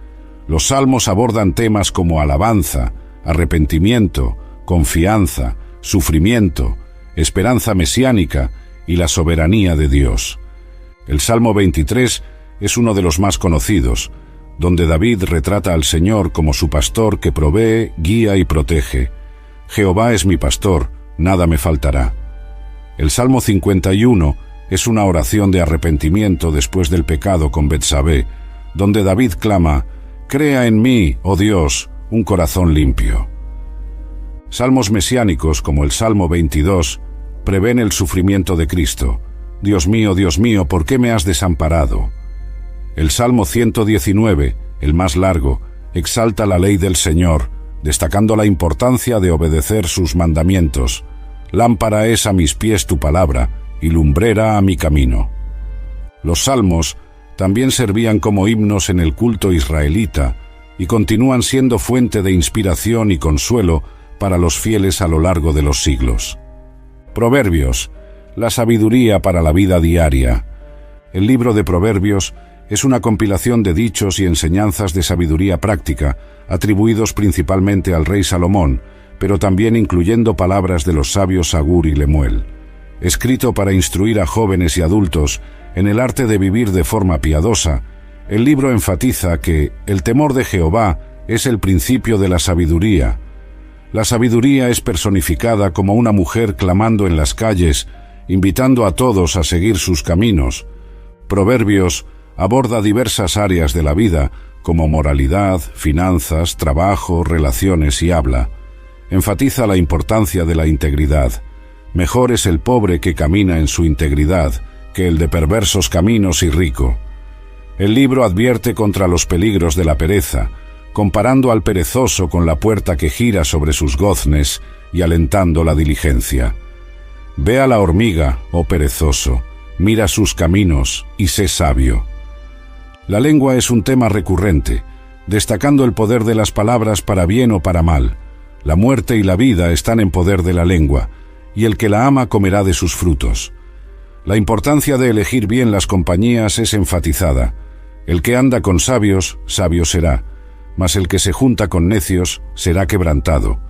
Los salmos abordan temas como alabanza, arrepentimiento, confianza, sufrimiento, esperanza mesiánica y la soberanía de Dios. El Salmo 23 es uno de los más conocidos, donde David retrata al Señor como su pastor que provee, guía y protege. Jehová es mi pastor, nada me faltará. El Salmo 51 es una oración de arrepentimiento después del pecado con Betsabé, donde David clama: «Crea en mí, oh Dios, un corazón limpio». Salmos mesiánicos como el Salmo 22 prevén el sufrimiento de Cristo. Dios mío, ¿por qué me has desamparado? El Salmo 119, el más largo, exalta la ley del Señor, destacando la importancia de obedecer sus mandamientos. Lámpara es a mis pies tu palabra, y lumbrera a mi camino. Los salmos también servían como himnos en el culto israelita y continúan siendo fuente de inspiración y consuelo para los fieles a lo largo de los siglos. Proverbios, la sabiduría para la vida diaria. El libro de Proverbios es una compilación de dichos y enseñanzas de sabiduría práctica, atribuidos principalmente al rey Salomón, pero también incluyendo palabras de los sabios Agur y Lemuel. Escrito para instruir a jóvenes y adultos en el arte de vivir de forma piadosa, el libro enfatiza que el temor de Jehová es el principio de la sabiduría. La sabiduría es personificada como una mujer clamando en las calles, invitando a todos a seguir sus caminos. Proverbios aborda diversas áreas de la vida, como moralidad, finanzas, trabajo, relaciones y habla. Enfatiza la importancia de la integridad. Mejor es el pobre que camina en su integridad, que el de perversos caminos y rico. El libro advierte contra los peligros de la pereza, comparando al perezoso con la puerta que gira sobre sus goznes y alentando la diligencia. Ve a la hormiga, oh perezoso, mira sus caminos y sé sabio. La lengua es un tema recurrente, destacando el poder de las palabras para bien o para mal. La muerte y la vida están en poder de la lengua, y el que la ama comerá de sus frutos. La importancia de elegir bien las compañías es enfatizada. El que anda con sabios, sabio será, mas el que se junta con necios será quebrantado.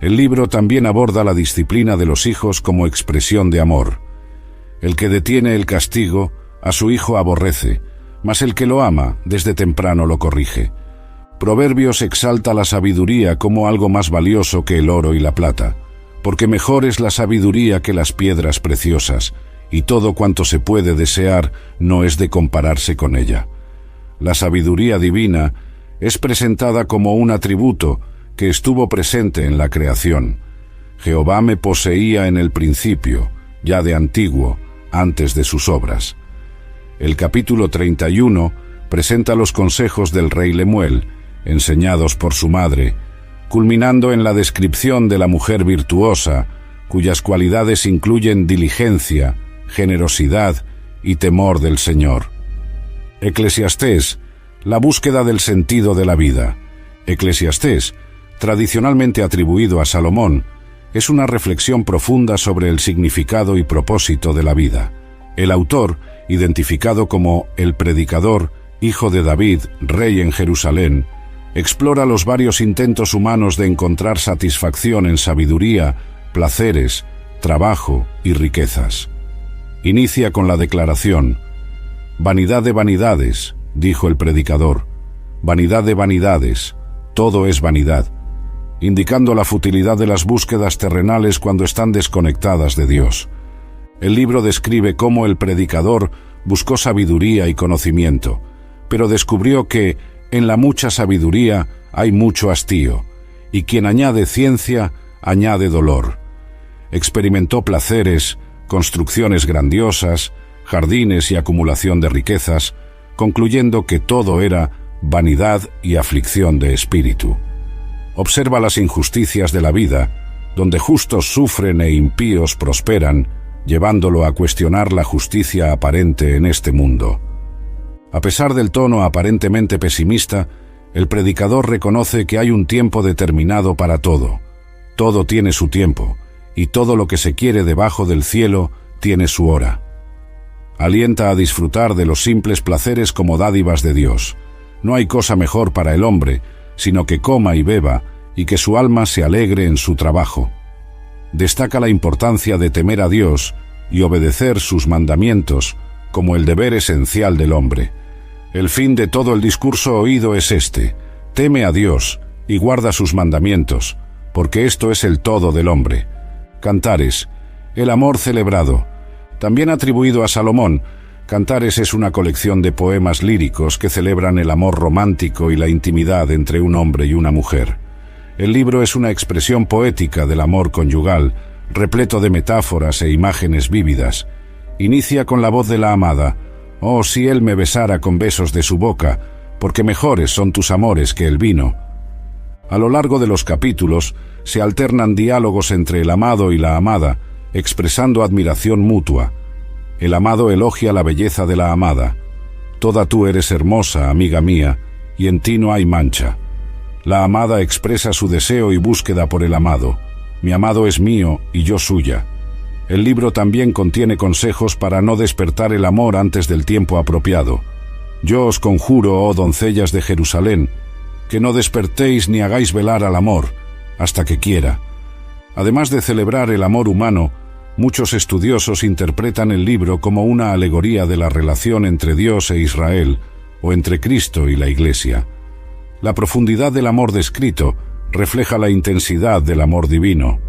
El libro también aborda la disciplina de los hijos como expresión de amor. El que detiene el castigo, a su hijo aborrece, mas el que lo ama, desde temprano lo corrige. Proverbios exalta la sabiduría como algo más valioso que el oro y la plata, porque mejor es la sabiduría que las piedras preciosas, y todo cuanto se puede desear no es de compararse con ella. La sabiduría divina es presentada como un atributo que estuvo presente en la creación. Jehová me poseía en el principio, ya de antiguo, antes de sus obras. El capítulo 31 presenta los consejos del rey Lemuel, enseñados por su madre, culminando en la descripción de la mujer virtuosa, cuyas cualidades incluyen diligencia, generosidad y temor del Señor. Eclesiastés, la búsqueda del sentido de la vida. Eclesiastés, tradicionalmente atribuido a Salomón, es una reflexión profunda sobre el significado y propósito de la vida. El autor, identificado como el predicador, hijo de David, rey en Jerusalén, explora los varios intentos humanos de encontrar satisfacción en sabiduría, placeres, trabajo y riquezas. Inicia con la declaración: «Vanidad de vanidades», dijo el predicador, «vanidad de vanidades, todo es vanidad», indicando la futilidad de las búsquedas terrenales cuando están desconectadas de Dios. El libro describe cómo el predicador buscó sabiduría y conocimiento, pero descubrió que en la mucha sabiduría hay mucho hastío, y quien añade ciencia, añade dolor. Experimentó placeres, construcciones grandiosas, jardines y acumulación de riquezas, concluyendo que todo era vanidad y aflicción de espíritu. Observa las injusticias de la vida, donde justos sufren e impíos prosperan, llevándolo a cuestionar la justicia aparente en este mundo. A pesar del tono aparentemente pesimista, el predicador reconoce que hay un tiempo determinado para todo. Todo tiene su tiempo, y todo lo que se quiere debajo del cielo tiene su hora. Alienta a disfrutar de los simples placeres como dádivas de Dios. No hay cosa mejor para el hombre, sino que coma y beba, y que su alma se alegre en su trabajo. Destaca la importancia de temer a Dios y obedecer sus mandamientos como el deber esencial del hombre. El fin de todo el discurso oído es este: teme a Dios y guarda sus mandamientos, porque esto es el todo del hombre. Cantares, el amor celebrado. También atribuido a Salomón, Cantares es una colección de poemas líricos que celebran el amor romántico y la intimidad entre un hombre y una mujer. El libro es una expresión poética del amor conyugal, repleto de metáforas e imágenes vívidas. Inicia con la voz de la amada: «Oh, si él me besara con besos de su boca, porque mejores son tus amores que el vino». A lo largo de los capítulos se alternan diálogos entre el amado y la amada, expresando admiración mutua. El amado elogia la belleza de la amada: «Toda tú eres hermosa, amiga mía, y en ti no hay mancha». La amada expresa su deseo y búsqueda por el amado: «Mi amado es mío y yo suya». El libro también contiene consejos para no despertar el amor antes del tiempo apropiado. «Yo os conjuro, oh doncellas de Jerusalén, que no despertéis ni hagáis velar al amor, hasta que quiera». Además de celebrar el amor humano, muchos estudiosos interpretan el libro como una alegoría de la relación entre Dios e Israel, o entre Cristo y la Iglesia. La profundidad del amor descrito refleja la intensidad del amor divino.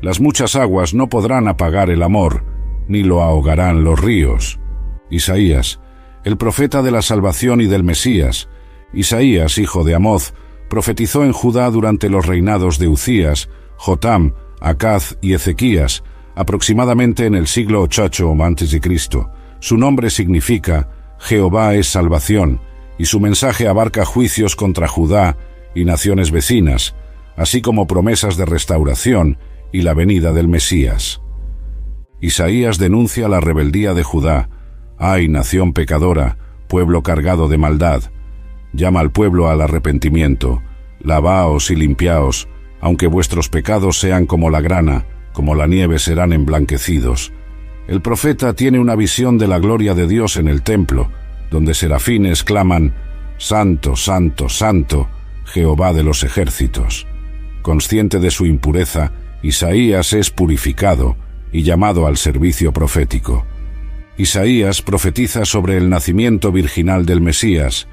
Las muchas aguas no podrán apagar el amor, ni lo ahogarán los ríos. Isaías, el profeta de la salvación y del Mesías. Isaías, hijo de Amoz, profetizó en Judá durante los reinados de Uzías, Jotam, Acaz y Ezequías, aproximadamente en el siglo VIII a.C. Su nombre significa Jehová es salvación, y su mensaje abarca juicios contra Judá y naciones vecinas, así como promesas de restauración y la venida del Mesías. Isaías denuncia la rebeldía de Judá. ¡Ay, nación pecadora, pueblo cargado de maldad! Llama al pueblo al arrepentimiento. Lavaos y limpiaos, aunque vuestros pecados sean como la grana, como la nieve serán emblanquecidos. El profeta tiene una visión de la gloria de Dios en el templo, donde serafines claman: Santo, Santo, Santo, Jehová de los ejércitos. Consciente de su impureza, Isaías es purificado y llamado al servicio profético. Isaías profetiza sobre el nacimiento virginal del Mesías.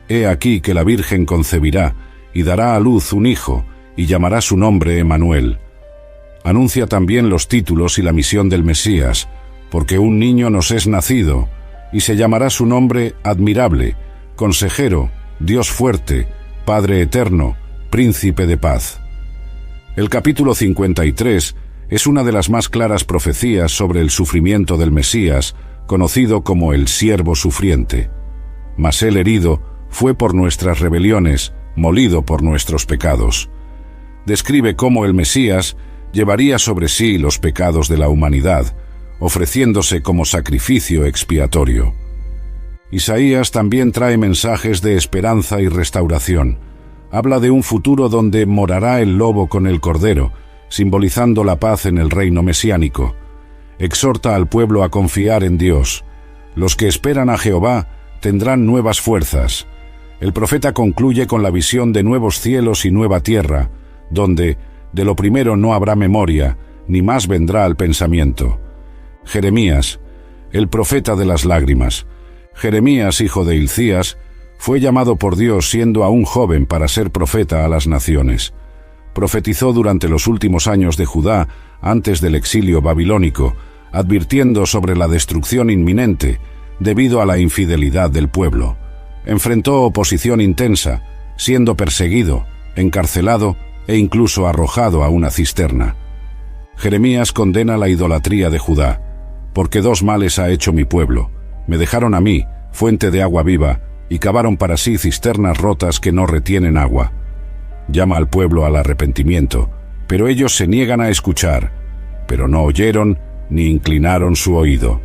He aquí que la Virgen concebirá y dará a luz un hijo, y llamará su nombre Emanuel. Anuncia también los títulos y la misión del Mesías, porque un niño nos es nacido, y se llamará su nombre Admirable, Consejero, Dios fuerte, Padre eterno, Príncipe de paz. El capítulo 53 es una de las más claras profecías sobre el sufrimiento del Mesías, conocido como el siervo sufriente. Mas él herido fue por nuestras rebeliones, molido por nuestros pecados. Describe cómo el Mesías llevaría sobre sí los pecados de la humanidad, ofreciéndose como sacrificio expiatorio. Isaías también trae mensajes de esperanza y restauración. Habla de un futuro donde morará el lobo con el cordero, simbolizando la paz en el reino mesiánico. Exhorta al pueblo a confiar en Dios. Los que esperan a Jehová tendrán nuevas fuerzas. El profeta concluye con la visión de nuevos cielos y nueva tierra, donde de lo primero no habrá memoria, ni más vendrá al pensamiento. Jeremías, el profeta de las lágrimas. Jeremías, hijo de Hilcías, fue llamado por Dios siendo aún joven para ser profeta a las naciones. Profetizó durante los últimos años de Judá, antes del exilio babilónico, advirtiendo sobre la destrucción inminente debido a la infidelidad del pueblo. Enfrentó oposición intensa, siendo perseguido, encarcelado e incluso arrojado a una cisterna. Jeremías condena la idolatría de Judá. Porque dos males ha hecho mi pueblo. Me dejaron a mí, fuente de agua viva, y cavaron para sí cisternas rotas que no retienen agua. Llama al pueblo al arrepentimiento, pero ellos se niegan a escuchar, pero no oyeron ni inclinaron su oído.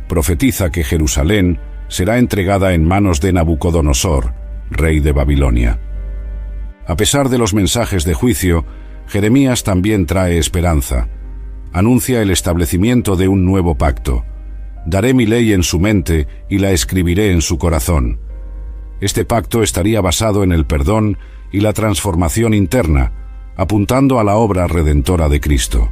Profetiza que Jerusalén será entregada en manos de Nabucodonosor, rey de Babilonia. A pesar de los mensajes de juicio, Jeremías también trae esperanza. Anuncia el establecimiento de un nuevo pacto. Daré mi ley en su mente y la escribiré en su corazón. Este pacto estaría basado en el perdón y la transformación interna, apuntando a la obra redentora de Cristo.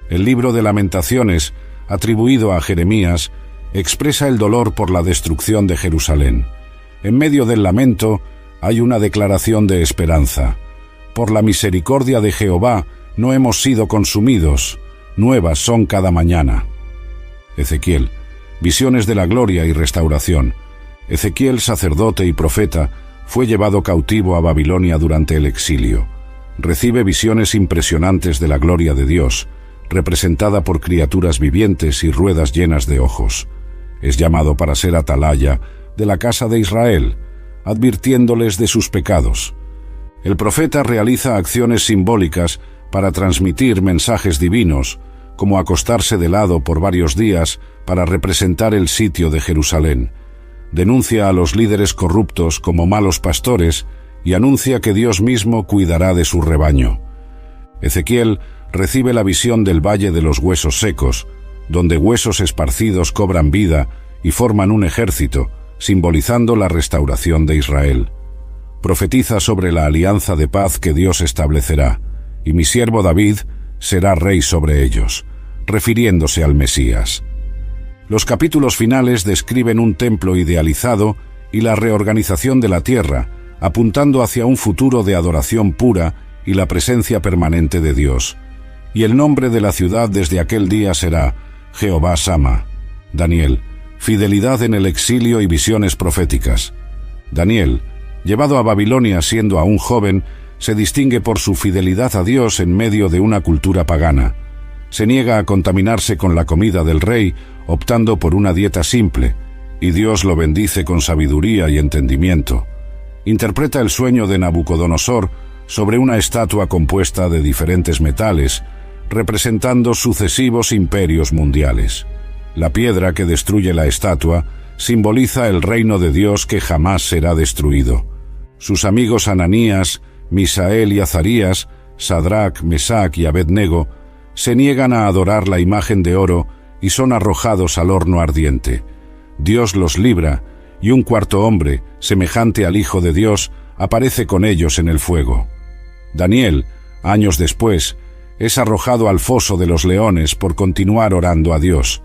El libro de Lamentaciones, atribuido a Jeremías, expresa el dolor por la destrucción de Jerusalén. En medio del lamento hay una declaración de esperanza. Por la misericordia de Jehová no hemos sido consumidos, nuevas son cada mañana. Ezequiel, visiones de la gloria y restauración. Ezequiel, sacerdote y profeta, fue llevado cautivo a Babilonia durante el exilio. Recibe visiones impresionantes de la gloria de Dios, representada por criaturas vivientes y ruedas llenas de ojos. Es llamado para ser atalaya de la casa de Israel, advirtiéndoles de sus pecados. El profeta realiza acciones simbólicas para transmitir mensajes divinos, como acostarse de lado por varios días para representar el sitio de Jerusalén. Denuncia a los líderes corruptos como malos pastores y anuncia que Dios mismo cuidará de su rebaño. Ezequiel recibe la visión del Valle de los Huesos Secos, donde huesos esparcidos cobran vida y forman un ejército, simbolizando la restauración de Israel. Profetiza sobre la alianza de paz que Dios establecerá, y mi siervo David será rey sobre ellos, refiriéndose al Mesías. Los capítulos finales describen un templo idealizado y la reorganización de la tierra, apuntando hacia un futuro de adoración pura y la presencia permanente de Dios. Y el nombre de la ciudad desde aquel día será Jehová Sama. Daniel, fidelidad en el exilio y visiones proféticas. Daniel, llevado a Babilonia siendo aún joven, se distingue por su fidelidad a Dios en medio de una cultura pagana. Se niega a contaminarse con la comida del rey, optando por una dieta simple, y Dios lo bendice con sabiduría y entendimiento. Interpreta el sueño de Nabucodonosor sobre una estatua compuesta de diferentes metales, representando sucesivos imperios mundiales. La piedra que destruye la estatua simboliza el reino de Dios que jamás será destruido. Sus amigos Ananías, Misael y Azarías, Sadrach, Mesach y Abednego, se niegan a adorar la imagen de oro y son arrojados al horno ardiente. Dios los libra, y un cuarto hombre, semejante al Hijo de Dios, aparece con ellos en el fuego. Daniel, años después, es arrojado al foso de los leones por continuar orando a Dios,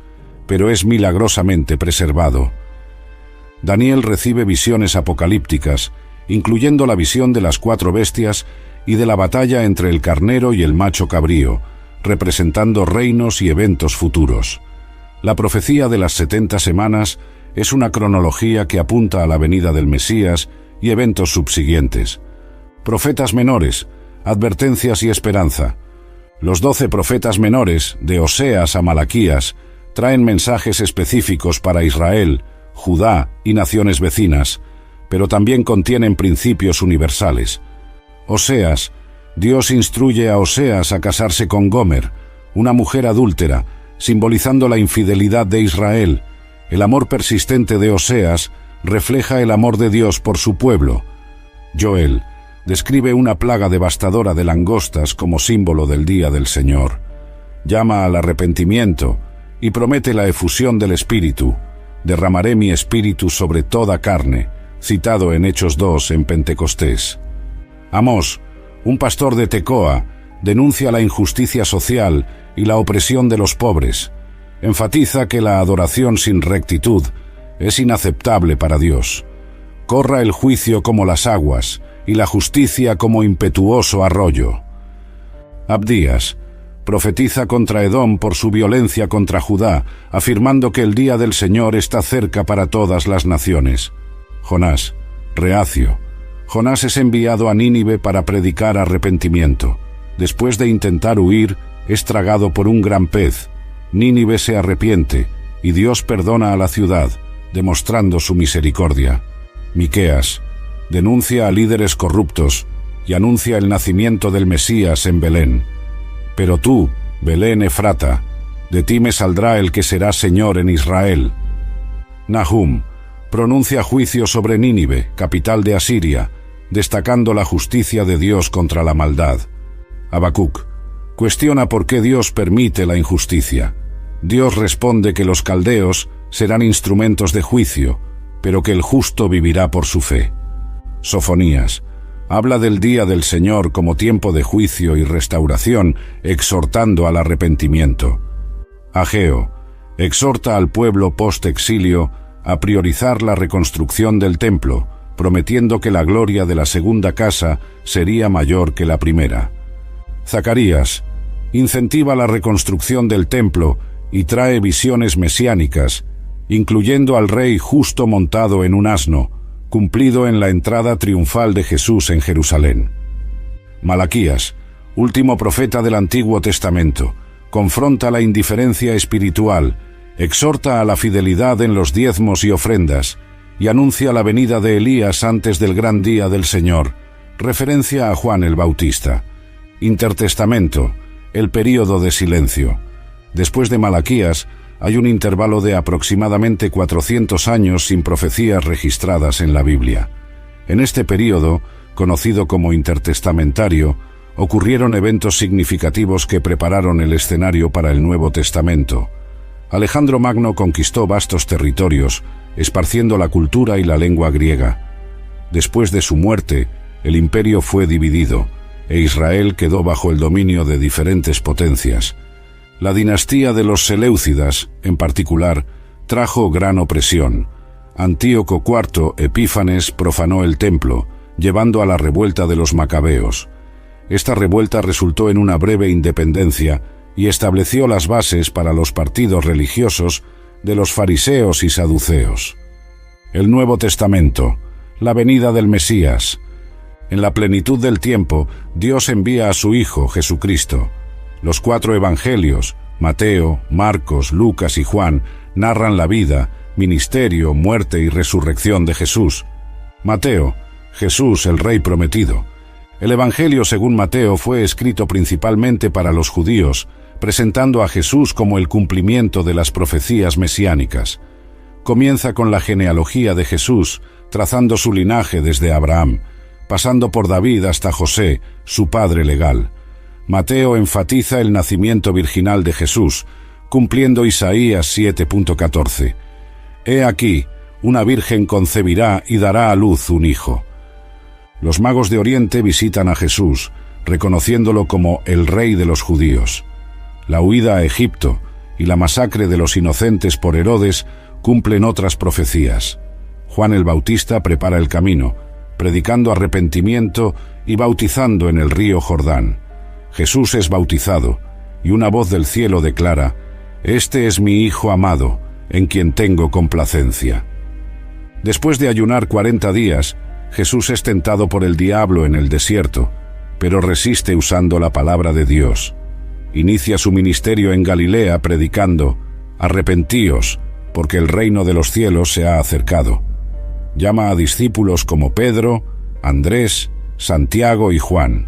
pero es milagrosamente preservado. Daniel recibe visiones apocalípticas, incluyendo la visión de las 4 bestias y de la batalla entre el carnero y el macho cabrío, representando reinos y eventos futuros. La profecía de las 70 semanas es una cronología que apunta a la venida del Mesías y eventos subsiguientes. Profetas menores, advertencias y esperanza. Los 12 profetas menores, de Oseas a Malaquías, traen mensajes específicos para Israel, Judá y naciones vecinas, pero también contienen principios universales. Oseas, Dios instruye a Oseas a casarse con Gomer, una mujer adúltera, simbolizando la infidelidad de Israel. El amor persistente de Oseas refleja el amor de Dios por su pueblo. Joel describe una plaga devastadora de langostas como símbolo del día del Señor. Llama al arrepentimiento y promete la efusión del Espíritu. Derramaré mi Espíritu sobre toda carne, citado en Hechos 2 en Pentecostés. Amós, un pastor de Tecoa, denuncia la injusticia social y la opresión de los pobres. Enfatiza que la adoración sin rectitud es inaceptable para Dios. Corra el juicio como las aguas y la justicia como impetuoso arroyo. Abdías profetiza contra Edom por su violencia contra Judá, afirmando que el día del Señor está cerca para todas las naciones. Jonás, reacio. Jonás es enviado a Nínive para predicar arrepentimiento. Después de intentar huir, es tragado por un gran pez. Nínive se arrepiente, y Dios perdona a la ciudad, demostrando su misericordia. Miqueas denuncia a líderes corruptos y anuncia el nacimiento del Mesías en Belén. Pero tú, Belén Efrata, de ti me saldrá el que será Señor en Israel. Nahum pronuncia juicio sobre Nínive, capital de Asiria, destacando la justicia de Dios contra la maldad. Habacuc cuestiona por qué Dios permite la injusticia. Dios responde que los caldeos serán instrumentos de juicio, pero que el justo vivirá por su fe. Sofonías habla del día del Señor como tiempo de juicio y restauración, exhortando al arrepentimiento. Ageo exhorta al pueblo post-exilio a priorizar la reconstrucción del templo, prometiendo que la gloria de la segunda casa sería mayor que la primera. Zacarías incentiva la reconstrucción del templo y trae visiones mesiánicas, incluyendo al rey justo montado en un asno, cumplido en la entrada triunfal de Jesús en Jerusalén. Malaquías, último profeta del Antiguo Testamento, confronta la indiferencia espiritual, exhorta a la fidelidad en los diezmos y ofrendas, y anuncia la venida de Elías antes del gran día del Señor, referencia a Juan el Bautista. Intertestamento, el período de silencio. Después de Malaquías, hay un intervalo de aproximadamente 400 años sin profecías registradas en la Biblia. En este período, conocido como intertestamentario, ocurrieron eventos significativos que prepararon el escenario para el Nuevo Testamento. Alejandro Magno conquistó vastos territorios, esparciendo la cultura y la lengua griega. Después de su muerte, el imperio fue dividido, e Israel quedó bajo el dominio de diferentes potencias. La dinastía de los Seleucidas, en particular, trajo gran opresión. Antíoco IV Epífanes profanó el templo, llevando a la revuelta de los macabeos. Esta revuelta resultó en una breve independencia y estableció las bases para los partidos religiosos de los fariseos y saduceos. El Nuevo Testamento, la venida del Mesías. En la plenitud del tiempo, Dios envía a su Hijo, Jesucristo. Los 4 evangelios, Mateo, Marcos, Lucas y Juan, narran la vida, ministerio, muerte y resurrección de Jesús. Mateo, Jesús, el Rey prometido. El Evangelio según Mateo fue escrito principalmente para los judíos, presentando a Jesús como el cumplimiento de las profecías mesiánicas. Comienza con la genealogía de Jesús, trazando su linaje desde Abraham, pasando por David hasta José, su padre legal. Mateo enfatiza el nacimiento virginal de Jesús, cumpliendo Isaías 7.14. He aquí, una virgen concebirá y dará a luz un hijo. Los magos de Oriente visitan a Jesús, reconociéndolo como el Rey de los judíos. La huida a Egipto y la masacre de los inocentes por Herodes cumplen otras profecías. Juan el Bautista prepara el camino, predicando arrepentimiento y bautizando en el río Jordán. Jesús es bautizado, y una voz del cielo declara: «Este es mi Hijo amado, en quien tengo complacencia». Después de ayunar 40 días, Jesús es tentado por el diablo en el desierto, pero resiste usando la palabra de Dios. Inicia su ministerio en Galilea predicando: «Arrepentíos, porque el reino de los cielos se ha acercado». Llama a discípulos como Pedro, Andrés, Santiago y Juan.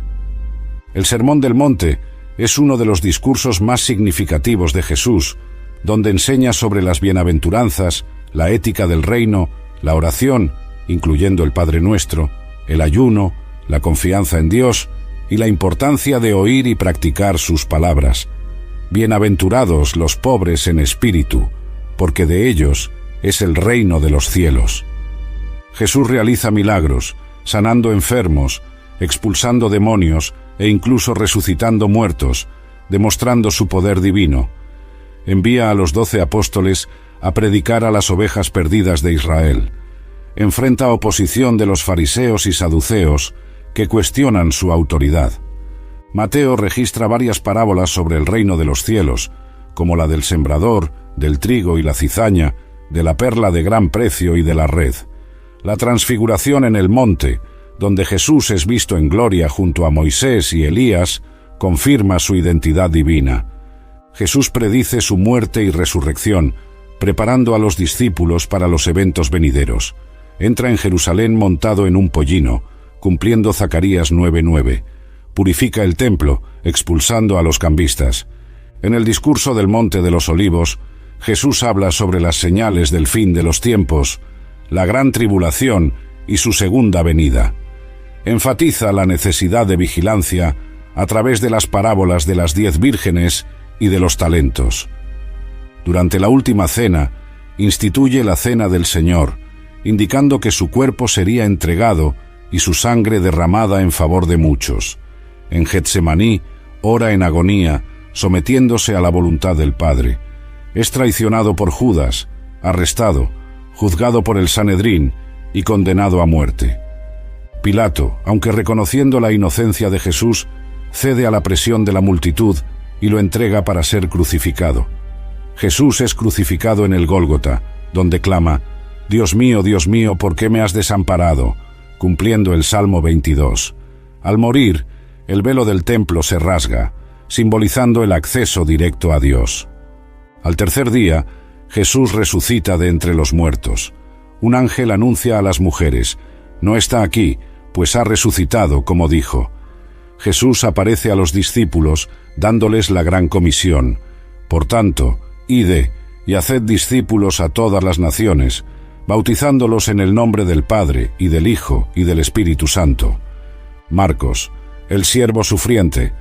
El Sermón del Monte es uno de los discursos más significativos de Jesús, donde enseña sobre las bienaventuranzas, la ética del reino, la oración, incluyendo el Padre Nuestro, el ayuno, la confianza en Dios y la importancia de oír y practicar sus palabras. Bienaventurados los pobres en espíritu, porque de ellos es el reino de los cielos. Jesús realiza milagros, sanando enfermos, expulsando demonios e incluso resucitando muertos, demostrando su poder divino. Envía a los 12 apóstoles a predicar a las ovejas perdidas de Israel. Enfrenta oposición de los fariseos y saduceos que cuestionan su autoridad. Mateo registra varias parábolas sobre el reino de los cielos, como la del sembrador, del trigo y la cizaña, de la perla de gran precio y de la red. La transfiguración en el monte, donde Jesús es visto en gloria junto a Moisés y Elías, confirma su identidad divina. Jesús predice su muerte y resurrección, preparando a los discípulos para los eventos venideros. Entra en Jerusalén montado en un pollino, cumpliendo Zacarías 9:9. Purifica el templo, expulsando a los cambistas. En el discurso del Monte de los Olivos, Jesús habla sobre las señales del fin de los tiempos, la gran tribulación y su segunda venida. Enfatiza la necesidad de vigilancia a través de las parábolas de las 10 vírgenes y de los talentos. Durante la última cena, instituye la cena del Señor, indicando que su cuerpo sería entregado y su sangre derramada en favor de muchos. En Getsemaní, ora en agonía, sometiéndose a la voluntad del Padre. Es traicionado por Judas, arrestado, juzgado por el Sanedrín y condenado a muerte. Pilato, aunque reconociendo la inocencia de Jesús, cede a la presión de la multitud y lo entrega para ser crucificado. Jesús es crucificado en el Gólgota, donde clama: Dios mío, ¿por qué me has desamparado?», cumpliendo el Salmo 22. Al morir, el velo del templo se rasga, simbolizando el acceso directo a Dios. Al tercer día, Jesús resucita de entre los muertos. Un ángel anuncia a las mujeres: «No está aquí, pues ha resucitado, como dijo». Jesús aparece a los discípulos, dándoles la gran comisión: «Por tanto, id y haced discípulos a todas las naciones, bautizándolos en el nombre del Padre, y del Hijo, y del Espíritu Santo». Marcos, el siervo sufriente.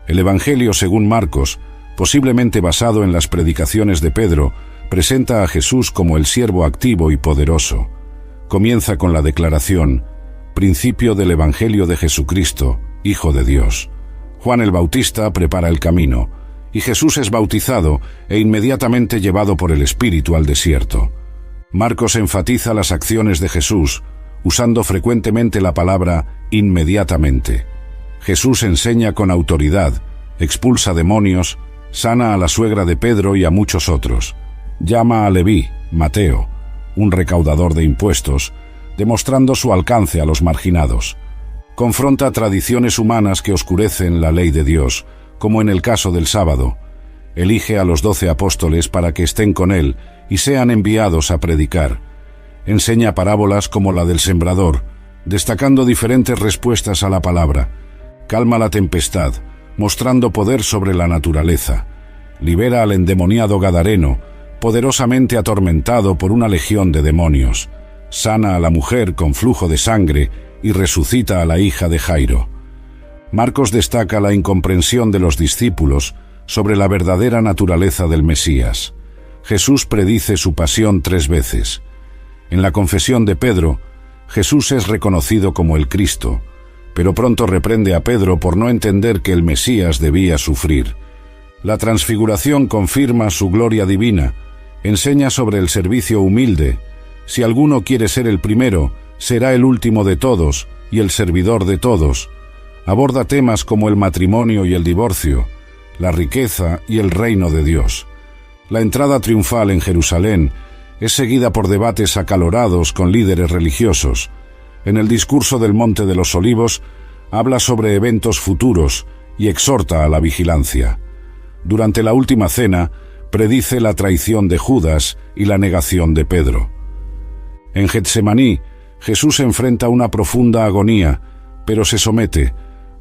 El Evangelio según Marcos, posiblemente basado en las predicaciones de Pedro, presenta a Jesús como el siervo activo y poderoso. Comienza con la declaración: «Principio del Evangelio de Jesucristo, Hijo de Dios». Juan el Bautista prepara el camino, y Jesús es bautizado e inmediatamente llevado por el Espíritu al desierto. Marcos enfatiza las acciones de Jesús, usando frecuentemente la palabra inmediatamente. Jesús enseña con autoridad, expulsa demonios, sana a la suegra de Pedro y a muchos otros. Llama a Leví, Mateo, un recaudador de impuestos, demostrando su alcance a los marginados. Confronta tradiciones humanas que oscurecen la ley de Dios, como en el caso del sábado. Elige a los 12 apóstoles para que estén con él y sean enviados a predicar. Enseña parábolas como la del sembrador, destacando diferentes respuestas a la palabra. Calma la tempestad, mostrando poder sobre la naturaleza. Libera al endemoniado gadareno, poderosamente atormentado por una legión de demonios. Sana a la mujer con flujo de sangre y resucita a la hija de Jairo. Marcos destaca la incomprensión de los discípulos sobre la verdadera naturaleza del Mesías. Jesús predice su pasión 3 veces. En la confesión de Pedro, Jesús es reconocido como el Cristo, pero pronto reprende a Pedro por no entender que el Mesías debía sufrir. La transfiguración confirma su gloria divina, enseña sobre el servicio humilde. Si alguno quiere ser el primero, será el último de todos y el servidor de todos. Aborda temas como el matrimonio y el divorcio, la riqueza y el reino de Dios. La entrada triunfal en Jerusalén es seguida por debates acalorados con líderes religiosos. En el discurso del Monte de los Olivos, habla sobre eventos futuros y exhorta a la vigilancia. Durante la última cena, predice la traición de Judas y la negación de Pedro. En Getsemaní, Jesús enfrenta una profunda agonía, pero se somete.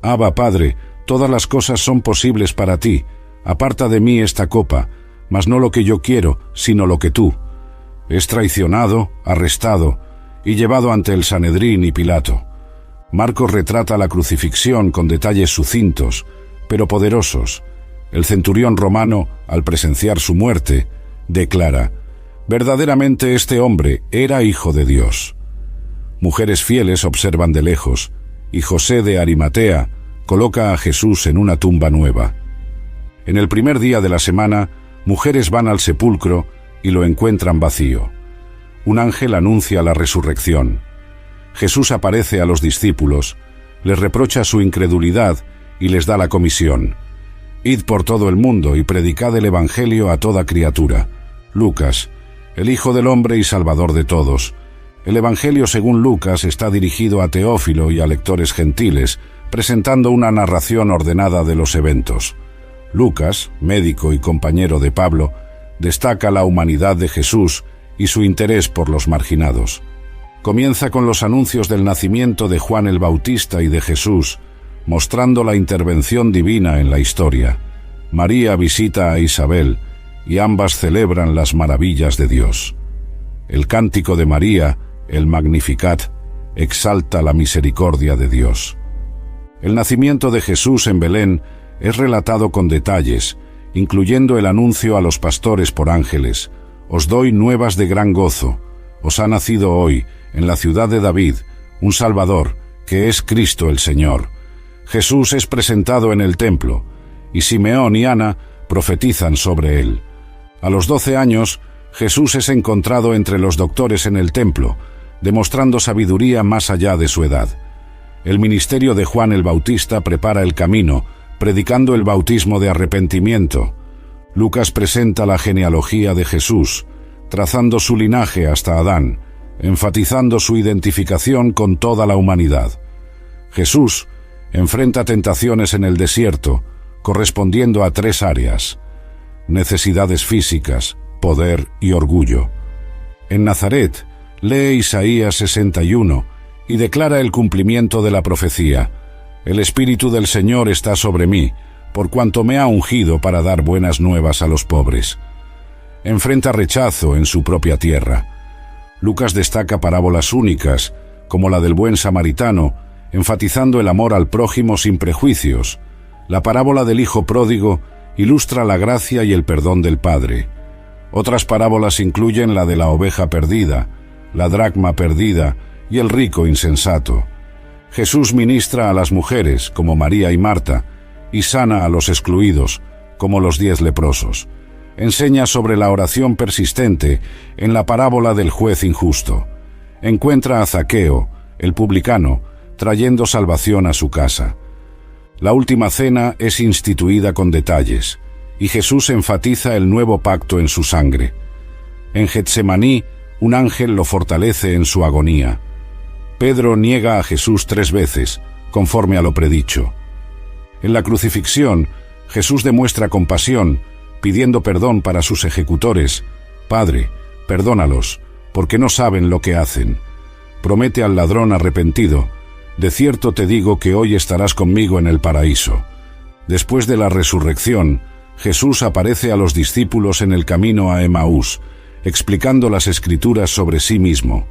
Abba, Padre, todas las cosas son posibles para ti. Aparta de mí esta copa, mas no lo que yo quiero, sino lo que tú. Es traicionado, arrestado y llevado ante el Sanedrín y Pilato. Marcos retrata la crucifixión con detalles sucintos, pero poderosos. El centurión romano, al presenciar su muerte, declara: verdaderamente este hombre era hijo de Dios. Mujeres fieles observan de lejos, y José de Arimatea coloca a Jesús en una tumba nueva. En el primer día de la semana, mujeres van al sepulcro y lo encuentran vacío. Un ángel anuncia la resurrección. Jesús aparece a los discípulos, les reprocha su incredulidad y les da la comisión: id por todo el mundo y predicad el Evangelio a toda criatura. Lucas, el Hijo del Hombre y Salvador de todos. El Evangelio según Lucas está dirigido a Teófilo y a lectores gentiles, presentando una narración ordenada de los eventos. Lucas, médico y compañero de Pablo, destaca la humanidad de Jesús y su interés por los marginados. Comienza con los anuncios del nacimiento de Juan el Bautista y de Jesús, mostrando la intervención divina en la historia. María visita a Isabel y ambas celebran las maravillas de Dios. El cántico de María, el Magnificat, exalta la misericordia de Dios. El nacimiento de Jesús en Belén es relatado con detalles, incluyendo el anuncio a los pastores por ángeles: os doy nuevas de gran gozo, os ha nacido hoy, en la ciudad de David, un Salvador, que es Cristo el Señor. Jesús es presentado en el templo, y Simeón y Ana profetizan sobre él. A los 12 años, Jesús es encontrado entre los doctores en el templo, demostrando sabiduría más allá de su edad. El ministerio de Juan el Bautista prepara el camino, predicando el bautismo de arrepentimiento. Lucas presenta la genealogía de Jesús, trazando su linaje hasta Adán, enfatizando su identificación con toda la humanidad. Jesús enfrenta tentaciones en el desierto, correspondiendo a 3 áreas: necesidades físicas, poder y orgullo. En Nazaret, lee Isaías 61 y declara el cumplimiento de la profecía: el Espíritu del Señor está sobre mí, por cuanto me ha ungido para dar buenas nuevas a los pobres. Enfrenta rechazo en su propia tierra. Lucas destaca parábolas únicas, como la del buen samaritano, enfatizando el amor al prójimo sin prejuicios. La parábola del hijo pródigo ilustra la gracia y el perdón del Padre. Otras parábolas incluyen la de la oveja perdida, la dracma perdida y el rico insensato. Jesús ministra a las mujeres, como María y Marta, y sana a los excluidos, como los 10 leprosos. Enseña sobre la oración persistente en la parábola del juez injusto. Encuentra a Zaqueo, el publicano, trayendo salvación a su casa. La última cena es instituida con detalles, y Jesús enfatiza el nuevo pacto en su sangre. En Getsemaní, un ángel lo fortalece en su agonía. Pedro niega a Jesús 3 veces, conforme a lo predicho. En la crucifixión, Jesús demuestra compasión, pidiendo perdón para sus ejecutores. Padre, perdónalos, porque no saben lo que hacen. Promete al ladrón arrepentido: de cierto te digo que hoy estarás conmigo en el paraíso. Después de la resurrección, Jesús aparece a los discípulos en el camino a Emaús, explicando las Escrituras sobre sí mismo.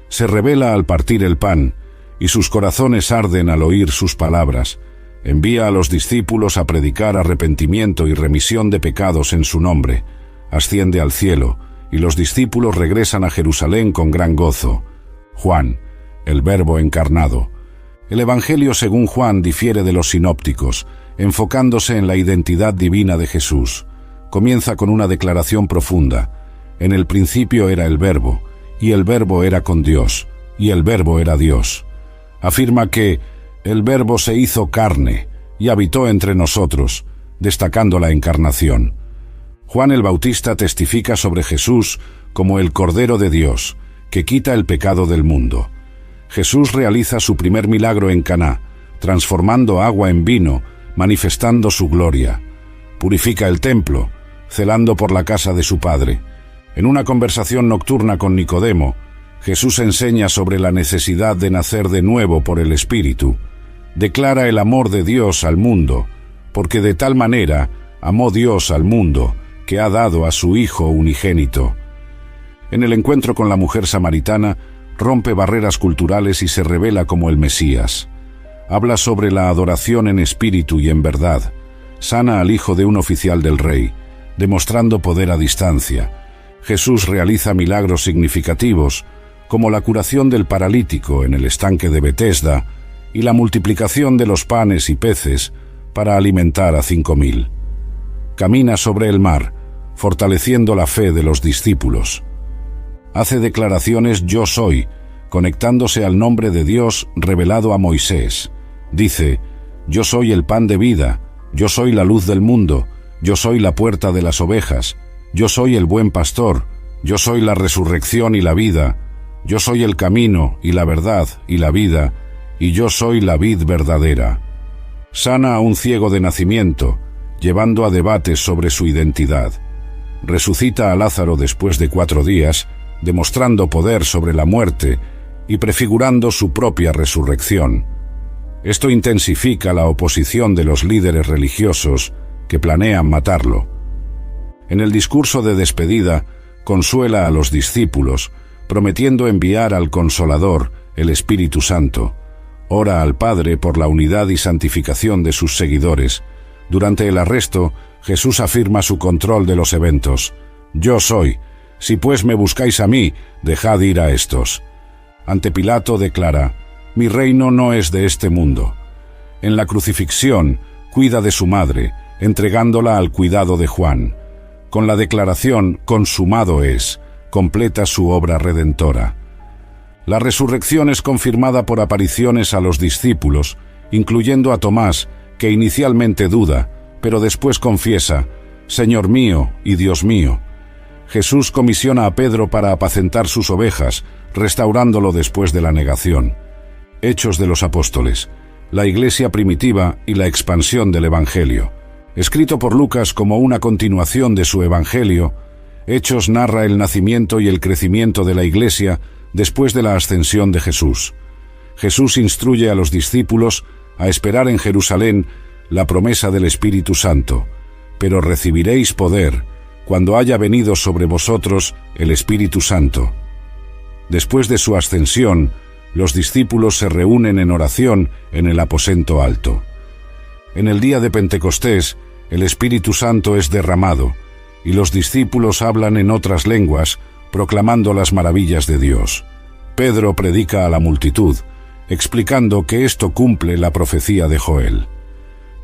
Se revela al partir el pan, y sus corazones arden al oír sus palabras. Envía a los discípulos a predicar arrepentimiento y remisión de pecados en su nombre. Asciende al cielo, y los discípulos regresan a Jerusalén con gran gozo. Juan, el Verbo encarnado. El Evangelio según Juan difiere de los sinópticos, enfocándose en la identidad divina de Jesús. Comienza con una declaración profunda: en el principio era el Verbo, y el Verbo era con Dios, y el Verbo era Dios. Afirma que el Verbo se hizo carne y habitó entre nosotros, destacando la encarnación. Juan el Bautista testifica sobre Jesús como el Cordero de Dios, que quita el pecado del mundo. Jesús realiza su primer milagro en Caná, transformando agua en vino, manifestando su gloria. Purifica el templo, celando por la casa de su Padre. En una conversación nocturna con Nicodemo, Jesús enseña sobre la necesidad de nacer de nuevo por el Espíritu. Declara el amor de Dios al mundo, porque de tal manera amó Dios al mundo, que ha dado a su Hijo unigénito. En el encuentro con la mujer samaritana, rompe barreras culturales y se revela como el Mesías. Habla sobre la adoración en espíritu y en verdad. Sana al hijo de un oficial del rey, demostrando poder a distancia. Jesús realiza milagros significativos, como la curación del paralítico en el estanque de Betesda y la multiplicación de los panes y peces para alimentar a 5.000. Camina sobre el mar, fortaleciendo la fe de los discípulos. Hace declaraciones yo soy, conectándose al nombre de Dios revelado a Moisés. Dice: yo soy el pan de vida, yo soy la luz del mundo, yo soy la puerta de las ovejas, yo soy el buen pastor, yo soy la resurrección y la vida, yo soy el camino y la verdad y la vida, y yo soy la vid verdadera. Sana a un ciego de nacimiento, llevando a debates sobre su identidad. Resucita a Lázaro después de 4 días, demostrando poder sobre la muerte y prefigurando su propia resurrección. Esto intensifica la oposición de los líderes religiosos que planean matarlo. En el discurso de despedida, consuela a los discípulos, prometiendo enviar al Consolador, el Espíritu Santo. Ora al Padre por la unidad y santificación de sus seguidores. Durante el arresto, Jesús afirma su control de los eventos. Yo soy. Si pues me buscáis a mí, dejad ir a estos. Ante Pilato declara: mi reino no es de este mundo. En la crucifixión, cuida de su madre, entregándola al cuidado de Juan. Con la declaración consumado es, completa su obra redentora. La resurrección es confirmada por apariciones a los discípulos, incluyendo a Tomás, que inicialmente duda, pero después confiesa: Señor mío y Dios mío. Jesús comisiona a Pedro para apacentar sus ovejas, restaurándolo después de la negación. Hechos de los Apóstoles, la Iglesia primitiva y la expansión del Evangelio. Escrito por Lucas como una continuación de su Evangelio, Hechos narra el nacimiento y el crecimiento de la Iglesia después de la ascensión de Jesús. Jesús instruye a los discípulos a esperar en Jerusalén la promesa del Espíritu Santo, pero recibiréis poder cuando haya venido sobre vosotros el Espíritu Santo. Después de su ascensión, los discípulos se reúnen en oración en el aposento alto. En el día de Pentecostés, el Espíritu Santo es derramado, y los discípulos hablan en otras lenguas, proclamando las maravillas de Dios. Pedro predica a la multitud, explicando que esto cumple la profecía de Joel.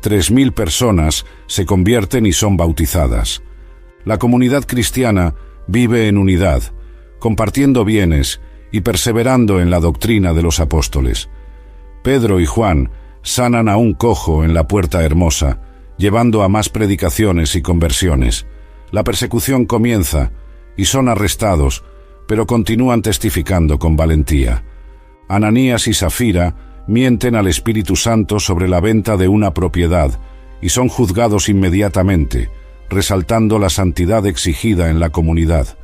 3.000 personas se convierten y son bautizadas. La comunidad cristiana vive en unidad, compartiendo bienes y perseverando en la doctrina de los apóstoles. Pedro y Juan sanan a un cojo en la Puerta Hermosa, llevando a más predicaciones y conversiones. La persecución comienza y son arrestados, pero continúan testificando con valentía. Ananías y Safira mienten al Espíritu Santo sobre la venta de una propiedad y son juzgados inmediatamente, resaltando la santidad exigida en la comunidad.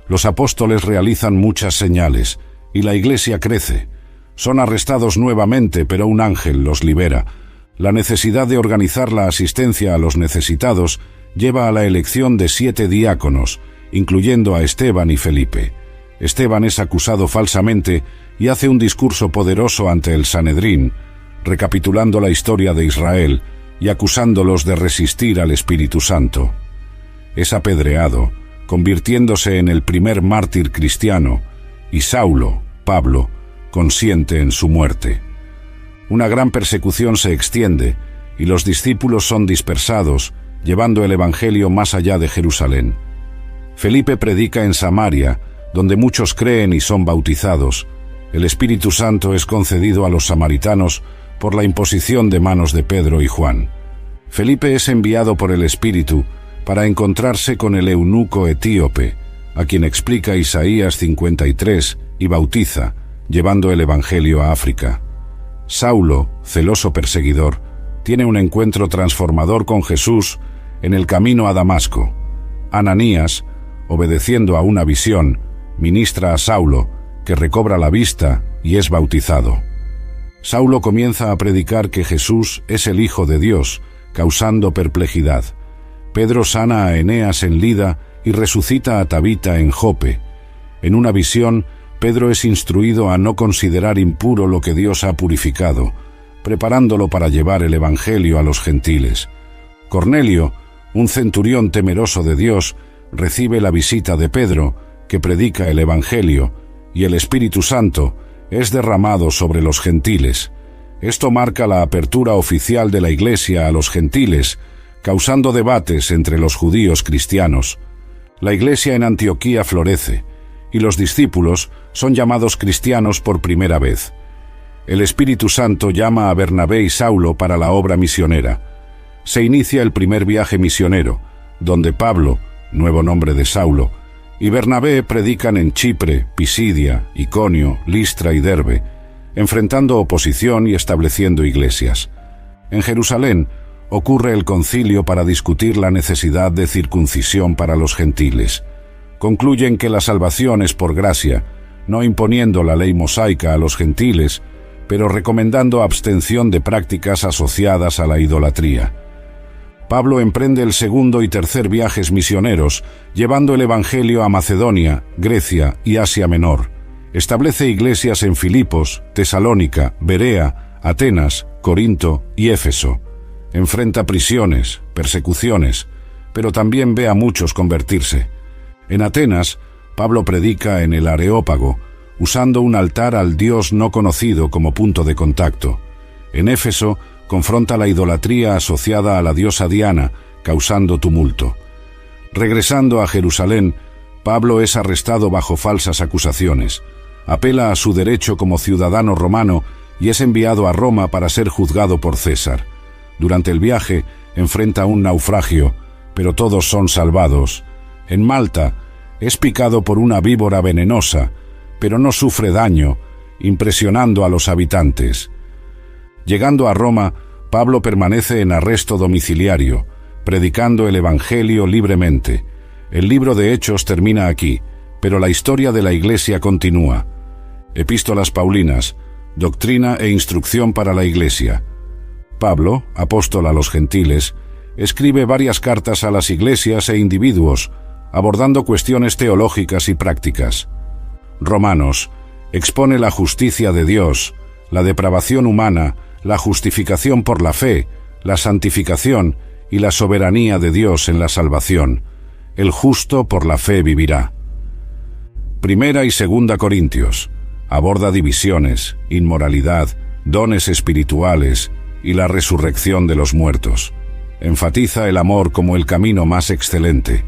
Los apóstoles realizan muchas señales y la iglesia crece. Son arrestados nuevamente, pero un ángel los libera. La necesidad de organizar la asistencia a los necesitados lleva a la elección de 7 diáconos, incluyendo a Esteban y Felipe. Esteban es acusado falsamente y hace un discurso poderoso ante el Sanedrín, recapitulando la historia de Israel y acusándolos de resistir al Espíritu Santo. Es apedreado, convirtiéndose en el primer mártir cristiano, y Saulo, Pablo, consiente en su muerte. Una gran persecución se extiende y los discípulos son dispersados, llevando el Evangelio más allá de Jerusalén. Felipe predica en Samaria, donde muchos creen y son bautizados. El Espíritu Santo es concedido a los samaritanos por la imposición de manos de Pedro y Juan. Felipe es enviado por el Espíritu para encontrarse con el eunuco etíope, a quien explica Isaías 53 y bautiza, llevando el Evangelio a África. Saulo, celoso perseguidor, tiene un encuentro transformador con Jesús en el camino a Damasco. Ananías, obedeciendo a una visión, ministra a Saulo, que recobra la vista y es bautizado. Saulo comienza a predicar que Jesús es el Hijo de Dios, causando perplejidad. Pedro sana a Eneas en Lida y resucita a Tabita en Jope. En una visión, Pedro es instruido a no considerar impuro lo que Dios ha purificado, preparándolo para llevar el Evangelio a los gentiles. Cornelio, un centurión temeroso de Dios, recibe la visita de Pedro, que predica el Evangelio, y el Espíritu Santo es derramado sobre los gentiles. Esto marca la apertura oficial de la Iglesia a los gentiles, causando debates entre los judíos cristianos. La Iglesia en Antioquía florece, y los discípulos son llamados cristianos por primera vez. El Espíritu Santo llama a Bernabé y Saulo para la obra misionera. Se inicia el primer viaje misionero, donde Pablo, nuevo nombre de Saulo, y Bernabé predican en Chipre, Pisidia, Iconio, Listra y Derbe, enfrentando oposición y estableciendo iglesias. En Jerusalén ocurre el concilio para discutir la necesidad de circuncisión para los gentiles. Concluyen que la salvación es por gracia, no imponiendo la ley mosaica a los gentiles, pero recomendando abstención de prácticas asociadas a la idolatría. Pablo emprende el segundo y tercer viajes misioneros, llevando el Evangelio a Macedonia, Grecia y Asia Menor. Establece iglesias en Filipos, Tesalónica, Berea, Atenas, Corinto y Éfeso. Enfrenta prisiones, persecuciones, pero también ve a muchos convertirse. En Atenas, Pablo predica en el Areópago, usando un altar al Dios no conocido como punto de contacto. En Éfeso, confronta la idolatría asociada a la diosa Diana, causando tumulto. Regresando a Jerusalén, Pablo es arrestado bajo falsas acusaciones. Apela a su derecho como ciudadano romano y es enviado a Roma para ser juzgado por César. Durante el viaje, enfrenta un naufragio, pero todos son salvados. En Malta, es picado por una víbora venenosa, pero no sufre daño, impresionando a los habitantes. Llegando a Roma, Pablo permanece en arresto domiciliario, predicando el Evangelio libremente. El libro de Hechos termina aquí, pero la historia de la Iglesia continúa. Epístolas Paulinas, doctrina e instrucción para la Iglesia. Pablo, apóstol a los gentiles, escribe varias cartas a las iglesias e individuos, abordando cuestiones teológicas y prácticas. Romanos, expone la justicia de Dios, la depravación humana, la justificación por la fe, la santificación y la soberanía de Dios en la salvación. El justo por la fe vivirá. Primera y Segunda Corintios, aborda divisiones, inmoralidad, dones espirituales y la resurrección de los muertos. Enfatiza el amor como el camino más excelente.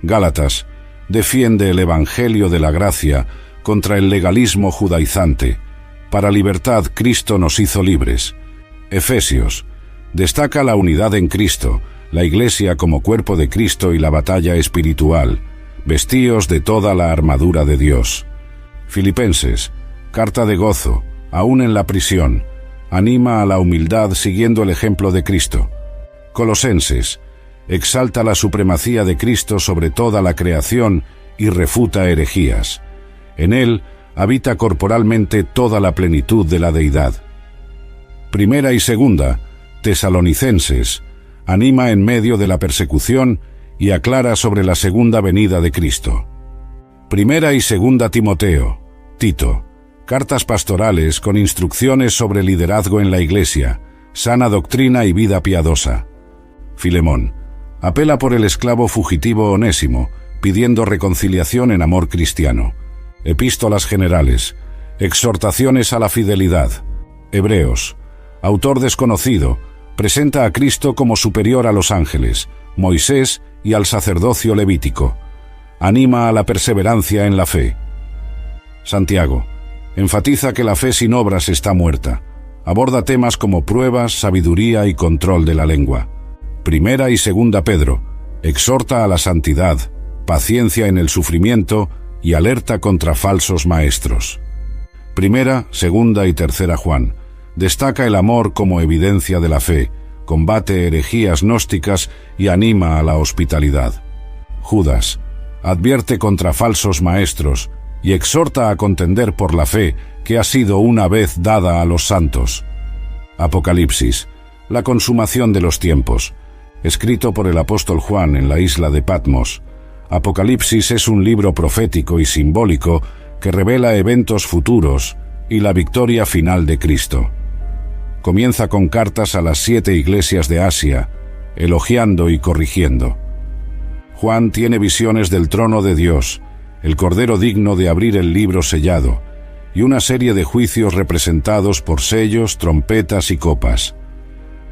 Gálatas, defiende el Evangelio de la gracia contra el legalismo judaizante. Para libertad Cristo nos hizo libres. Efesios. Destaca la unidad en Cristo, la Iglesia como cuerpo de Cristo y la batalla espiritual. Vestíos de toda la armadura de Dios. Filipenses. Carta de gozo, aún en la prisión. Anima a la humildad siguiendo el ejemplo de Cristo. Colosenses. Exalta la supremacía de Cristo sobre toda la creación y refuta herejías. En él habita corporalmente toda la plenitud de la deidad. Primera y segunda, Tesalonicenses. Anima en medio de la persecución y aclara sobre la segunda venida de Cristo. Primera y segunda Timoteo. Tito. Cartas pastorales con instrucciones sobre liderazgo en la Iglesia, sana doctrina y vida piadosa. Filemón. Apela por el esclavo fugitivo Onésimo, pidiendo reconciliación en amor cristiano. Epístolas generales. Exhortaciones a la fidelidad. Hebreos. Autor desconocido. Presenta a Cristo como superior a los ángeles, Moisés y al sacerdocio levítico. Anima a la perseverancia en la fe. Santiago. Enfatiza que la fe sin obras está muerta. Aborda temas como pruebas, sabiduría y control de la lengua. Primera y segunda Pedro. Exhorta a la santidad, paciencia en el sufrimiento y alerta contra falsos maestros. Primera, segunda y tercera Juan. Destaca el amor como evidencia de la fe, combate herejías gnósticas y anima a la hospitalidad. Judas. Advierte contra falsos maestros y exhorta a contender por la fe que ha sido una vez dada a los santos. Apocalipsis. La consumación de los tiempos. Escrito por el apóstol Juan en la isla de Patmos. Apocalipsis es un libro profético y simbólico que revela eventos futuros y la victoria final de Cristo. Comienza con cartas a las 7 iglesias de Asia, elogiando y corrigiendo. Juan tiene visiones del trono de Dios, el Cordero digno de abrir el libro sellado, y una serie de juicios representados por sellos, trompetas y copas.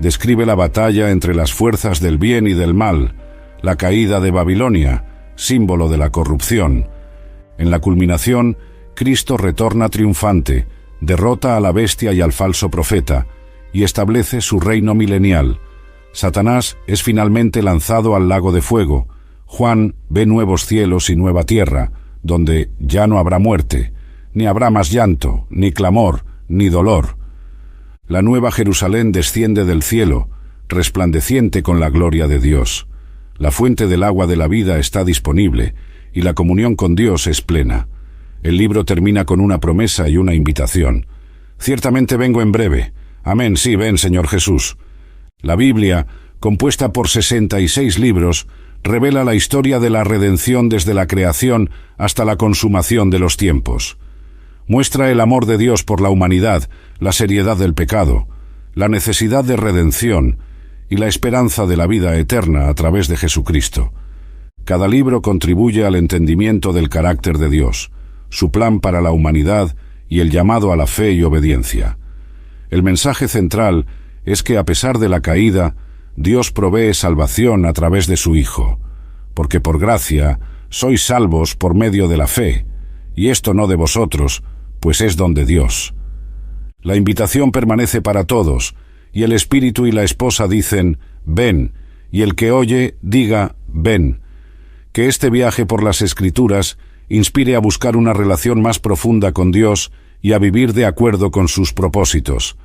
Describe la batalla entre las fuerzas del bien y del mal, la caída de Babilonia, símbolo de la corrupción. En la culminación, Cristo retorna triunfante, derrota a la bestia y al falso profeta, y establece su reino milenial. Satanás es finalmente lanzado al lago de fuego. Juan ve nuevos cielos y nueva tierra, donde ya no habrá muerte, ni habrá más llanto, ni clamor, ni dolor. La nueva Jerusalén desciende del cielo, resplandeciente con la gloria de Dios. La fuente del agua de la vida está disponible, y la comunión con Dios es plena. El libro termina con una promesa y una invitación. Ciertamente vengo en breve. Amén, sí, ven, Señor Jesús. La Biblia, compuesta por 66 libros, revela la historia de la redención desde la creación hasta la consumación de los tiempos. Muestra el amor de Dios por la humanidad, la seriedad del pecado, la necesidad de redención y la esperanza de la vida eterna a través de Jesucristo. Cada libro contribuye al entendimiento del carácter de Dios, su plan para la humanidad y el llamado a la fe y obediencia. El mensaje central es que a pesar de la caída, Dios provee salvación a través de su Hijo, porque por gracia sois salvos por medio de la fe, y esto no de vosotros, pues es don de Dios. La invitación permanece para todos, y el Espíritu y la esposa dicen, ven, y el que oye, diga, ven. Que este viaje por las Escrituras inspire a buscar una relación más profunda con Dios y a vivir de acuerdo con sus propósitos.